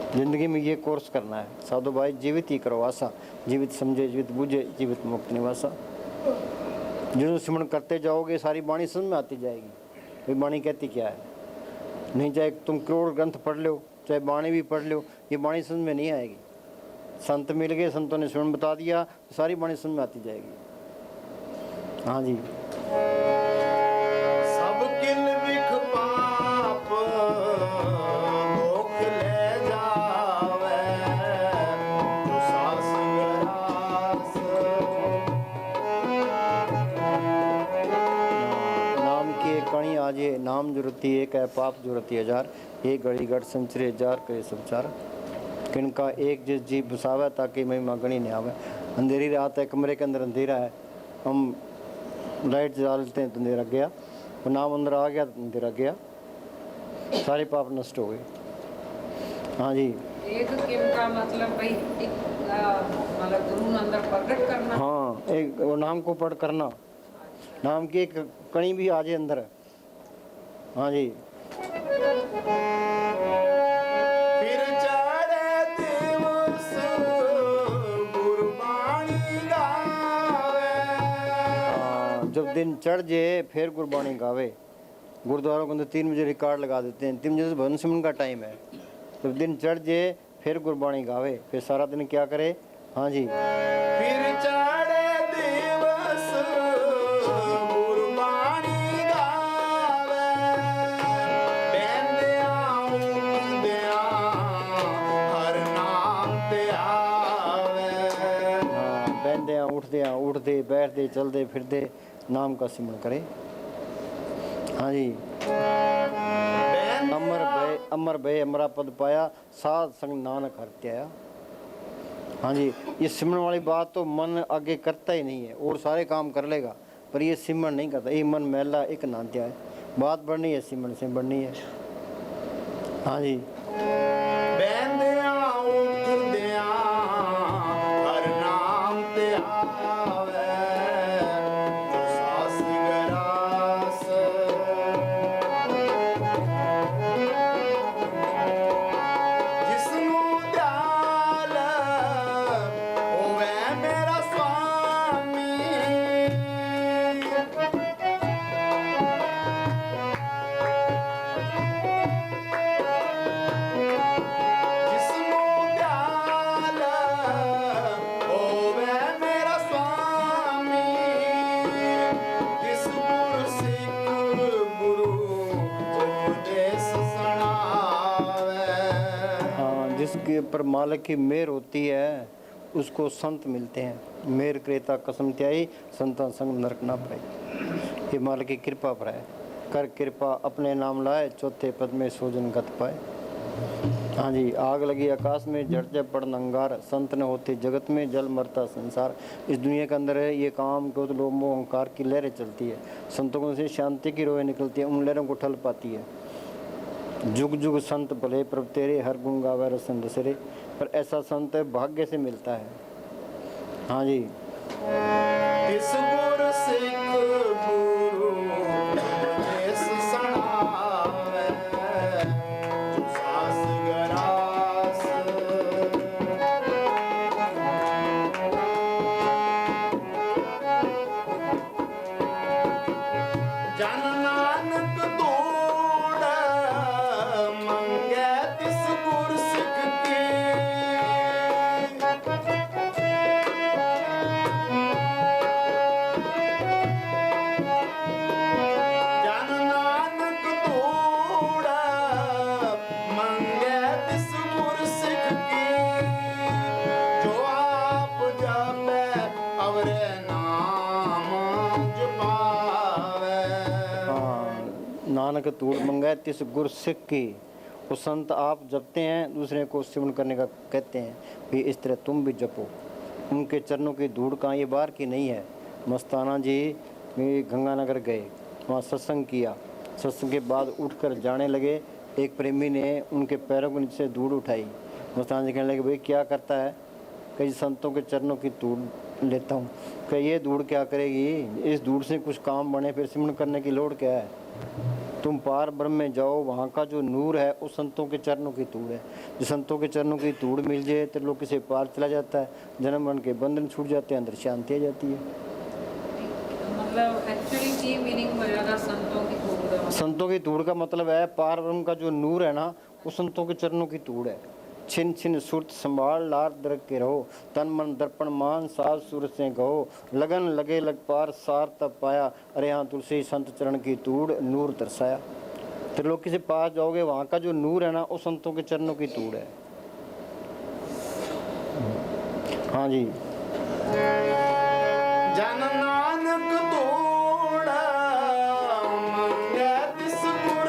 जिंदगी में ये कोर्स करना है साधु भाई, जीवित ही करो आशा, जीवित समझे जीवित बूझे, जीवित मुक्त निवासा। जो सिमरन करते जाओगे सारी वाणी समझ में आती जाएगी, भाई वाणी कहती क्या है। नहीं चाहे तुम करोड़ ग्रंथ पढ़ लो, चाहे वाणी भी पढ़ लो, ये वाणी समझ में नहीं आएगी। संत मिल गए, संतों ने सिमरन बता दिया, तो सारी वाणी समझ में आती जाएगी। हाँ जी, सब किल बिख पाप रति एक है, पाप जो रति हजार। एक घड़ी घट संचरे जार करे सब चार। किनका एक जिस जी बसावे ताकि महिमा गणी नहीं आवे। अंधेरी रात है, कमरे के अंदर अंधेरा है, हम लाइट जलाते हैं तो अंधेरा गया, वो नाम अंदर आ गया तो अंधेरा गया, सारे पाप नष्ट हो गए। हाँ जी। एक किम का मतलब भाई एक मतलब गुरु अंदर प्रकट करना। हाँ, एक वो नाम को पढ़ करना, नाम की एक कणी भी आ जाए अंदर। हाँ जी। फिर चढ़े दिवस गुरबाणी गावे। जब दिन चढ़ जाए फिर गुरबाणी गावे। गुरुद्वारों के अंदर 3 बजे रिकॉर्ड लगा देते हैं, 3 बजे से भजन सिमरन का टाइम है। जब दिन चढ़ जाए फिर गुरबाणी गावे, फिर सारा दिन क्या करे। हाँ जी। फिर चढ़े दिवस गुरबाणी गावे। बेंदिया उठदिया हर नाम ते आवे। हाँ, बहदे उठते बैठते चलते फिरते नाम का सिमरन करे। हाँ जी। अमर भय अमरा पद पाया, साध संग नानक हरते आया। हाँ जी। ये सिमरन वाली बात तो मन आगे करता ही नहीं है, और सारे काम कर लेगा पर ये सिमरन नहीं करता। ये मन मैला एक नांत्या है। बात बढ़नी है सिमरन से बढ़नी है। हाँ जी। बेंदिया उठदिया हर नाम ते आवे। सास गरास जिसनु दयाल होवे मेरा स्वामी। जिसनु दयाल होवे मेरा स्वामी। तिस गुरु सिख गुरु उपदेश सुनावे। हाँ, जिसके ऊपर मालिक की मेहर होती है उसको संत मिलते हैं। मेहर क्रेता कसम त्याई, संता संग नरक ना पाए। ये मालिक की कृपा पर है। कर कृपा अपने नाम लाए, चौथे पद में सोजन गत पाए। हाँ जी। आग लगी आकाश में, जड़ते पड़न अंगार, संत न होते जगत में, जल मरता संसार। इस दुनिया के अंदर है ये काम क्रोध लोभ मोह अहंकार की लहरें चलती है। संतों से शांति की रोएं निकलती है, उन लहरों को ठल पाती है। जुग जुग संत भले प्रभ तेरे, हर गुण गावे रसन दसरे। पर ऐसा संत भाग्य से मिलता है। हाँ जी। तिस गुरु सिख गुरु उपदेश सुनावे। जो सास गरास जन नानक तोड़ मंगे तिस गुरु सिख की। जन नानक तोड़ मंगे तिस गुरु सिख की। जो आप जापे अवरे नाम जपावे। हाँ, नानक तूड़ मंगाए तिस गुर सिख की। वो संत आप जपते हैं, दूसरे को सिमरन करने का कहते हैं भी इस तरह तुम भी जपो। उनके चरणों की धूड़ कहाँ ये बाहर की नहीं है। मस्ताना जी गंगानगर गए, वहाँ सत्संग किया। सत्संग के बाद उठकर जाने लगे, एक प्रेमी ने उनके पैरों के नीचे धूड़ उठाई। मस्ताना जी कहने लगे भाई क्या करता है। कई संतों के चरणों की धूड़ लेता हूँ। कि ये धूड़ क्या करेगी, इस धूड़ से कुछ काम बने फिर सिमरन करने की लोड़ क्या है। तुम पार ब्रह्म में जाओ, वहाँ का जो नूर है उस संतों के चरणों की धूड़ है। जो संतों के चरणों की धूड़ मिल जाए तो लोग किसी पार चला जाता है, जन्म मरण के बंधन छूट जाते हैं, अंदर शांति आ जाती है। मतलब एक्चुअली की मीनिंग हो जाएगा संतों की धूड़। संतों की धूड़ का मतलब है पार ब्रह्म का जो नूर है ना, वो संतों के चरणों की धूड़ है। छिन छिन सुरत संभाल लार दरक के रहो, तन मन दर्पण मान साज सूरत से गहो, लगन लगे लग पार सार तब पाया, अरे हाँ तुलसी संत चरण की धूड़ नूर दर्शाया। त्रिलोकी से पास जाओगे, वहाँ का जो नूर है ना वो संतों के चरणों की धूड़ है। हाँ जी। जन नानक तोड़ मंगे तिस गुर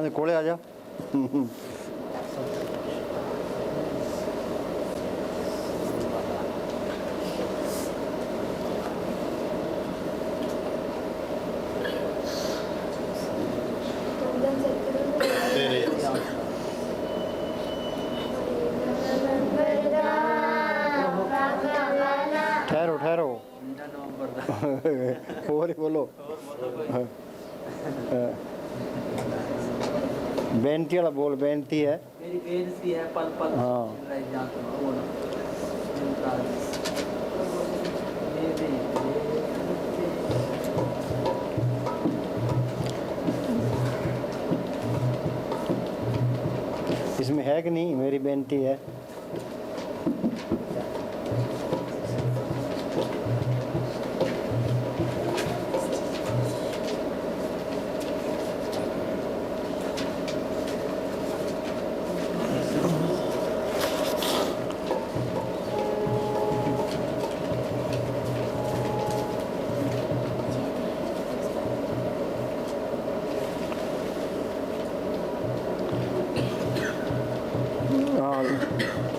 ਦੇ ਕੋਲੇ ਆ ਜਾ। ਤੇਰੇ ठहरो ठहरो और ही बोलो। बेनती वाला बोल, बेनती है। मेरी बेनती है पल पल हाँ। रह जा तुम बोलो। इसमें है कि नहीं, मेरी बेनती है।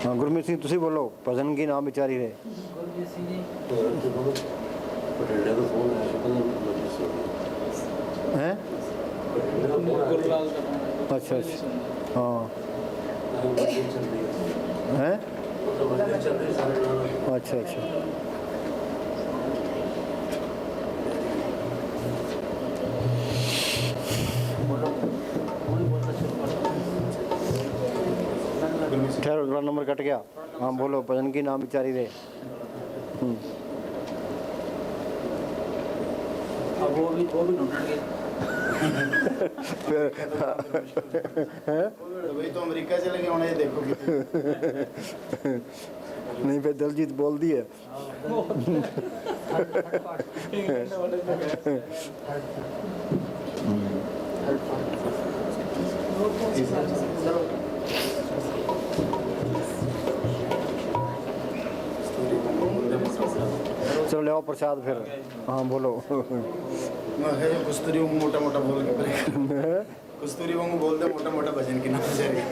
हाँ गुरमीत सिंह ਤੁਸੀਂ ਬੋਲੋ, ਭਜਨ ਕੀ ਨਾਮ ਵਿਚਾਰੀ ਰਹੇ। गुरजीत सिंह जी हैं? गुरलाल का गाना। अच्छा अच्छा हाँ हैं? अच्छा अच्छा बोलो वही बोलना शुरू कर दो। ठहरो, थोड़ा नंबर कट गया। हाँ बोलो, भजन की नाम विचारी रहे। अब वो भी ढूंढेंगे। भाई तो अमेरिका चले गए होने, देखो कि नहीं फिर दलजीत बोल दी है। चलो ले आओ प्रसाद फिर। हाँ बोलो। मैं कहे जो कस्तूरी वांगू मोटा मोटा बोल के परे कस्तूरी वांगू बोल दे मोटा मोटा भजन की नाम जाएगी।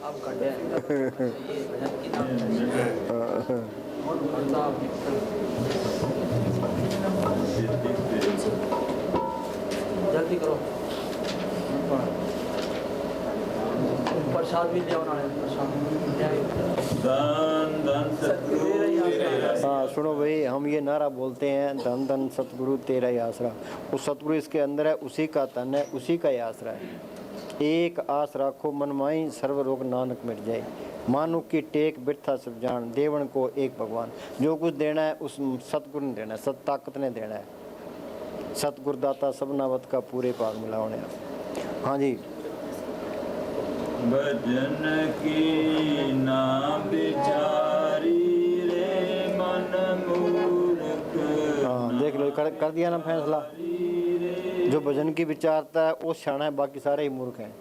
अब कटे ये भजन की नाम और करता जल्दी करो। प्रसाद भी ले आना है। प्रसाद हाँ सुनो भाई, हम ये नारा बोलते हैं, धन धन सतगुरु तेरा ही आसरा। वो सतगुरु इसके अंदर है, उसी का तन है, उसी का ही आसरा है। एक आस राखो मन माई, सर्व रोग नानक मिट जाए। मानो की टेक बिरथा सब जान, देवन को एक भगवान। जो कुछ देना है उस सतगुरु ने देना है, सत ताकत ने देना है। सतगुरुदाता सबनावत का पूरे पाग मिला होने। हाँ जी भजन की नाम विचारी रे मन मूर्ख। हाँ देख लो, कर दिया ना फैसला। जो भजन की विचारता है वो शाना है, बाकी सारे ही मूर्ख हैं।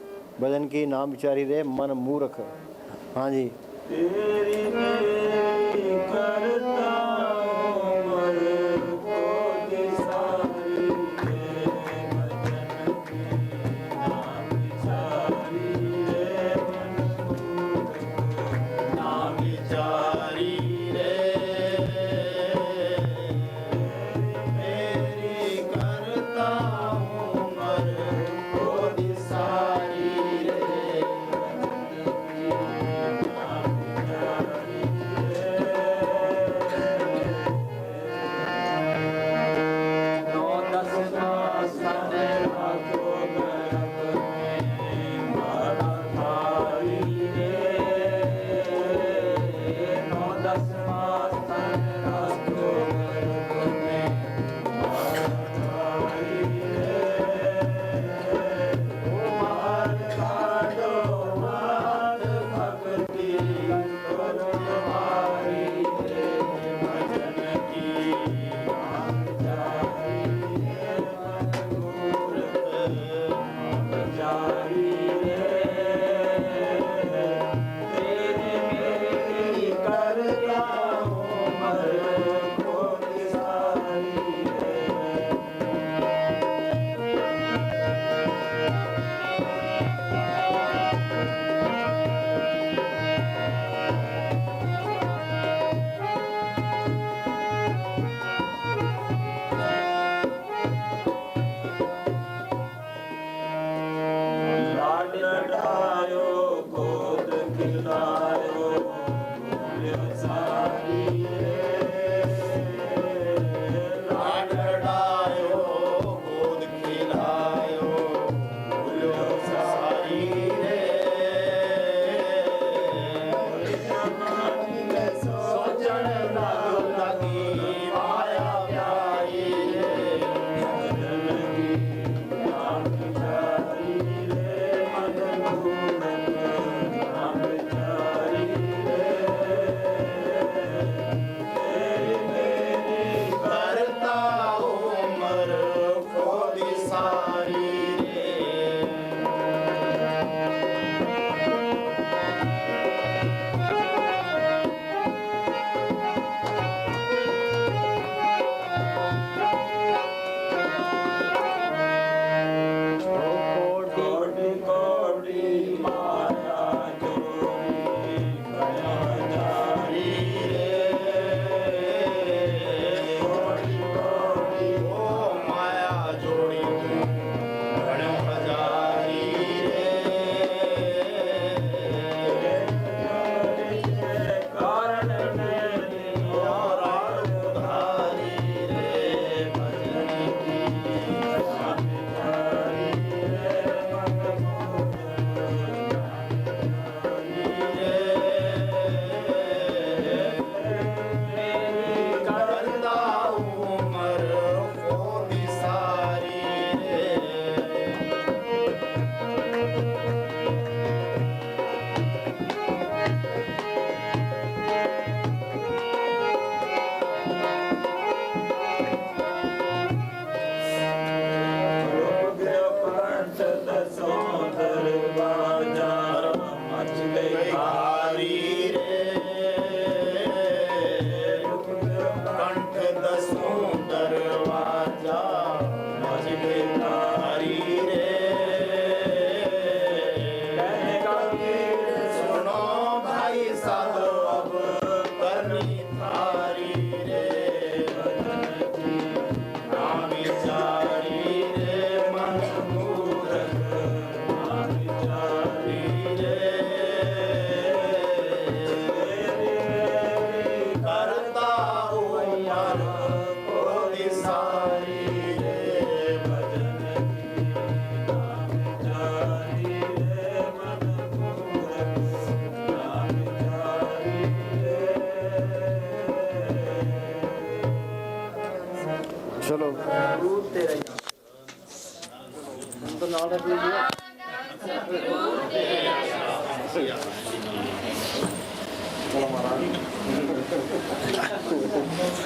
भजन की नाम विचारी रे मन मूर्ख। हाँ जी तेरी मेरी करता हूँ मर को दिसारी रे भजन की नाम विचारी रे मन मूर्ख। नाम विचारी रे मेरी करता हूँ मर को दिसारी रे। नौ दस मास ने राखो गर्भ में मारा थारी रे। नौ दस मास ने राखो गर्भ में मारा थारी रे। ओ मार काटो मार भक्ति करो तुम्हारी रे। भजन की करता चलो तो नाल रख लीजिए।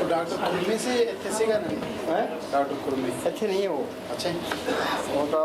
डॉक्टर कुर्मी से इतने से का नहीं हैं डॉक्टर कुर्मी अच्छे नहीं है वो अच्छा वो तो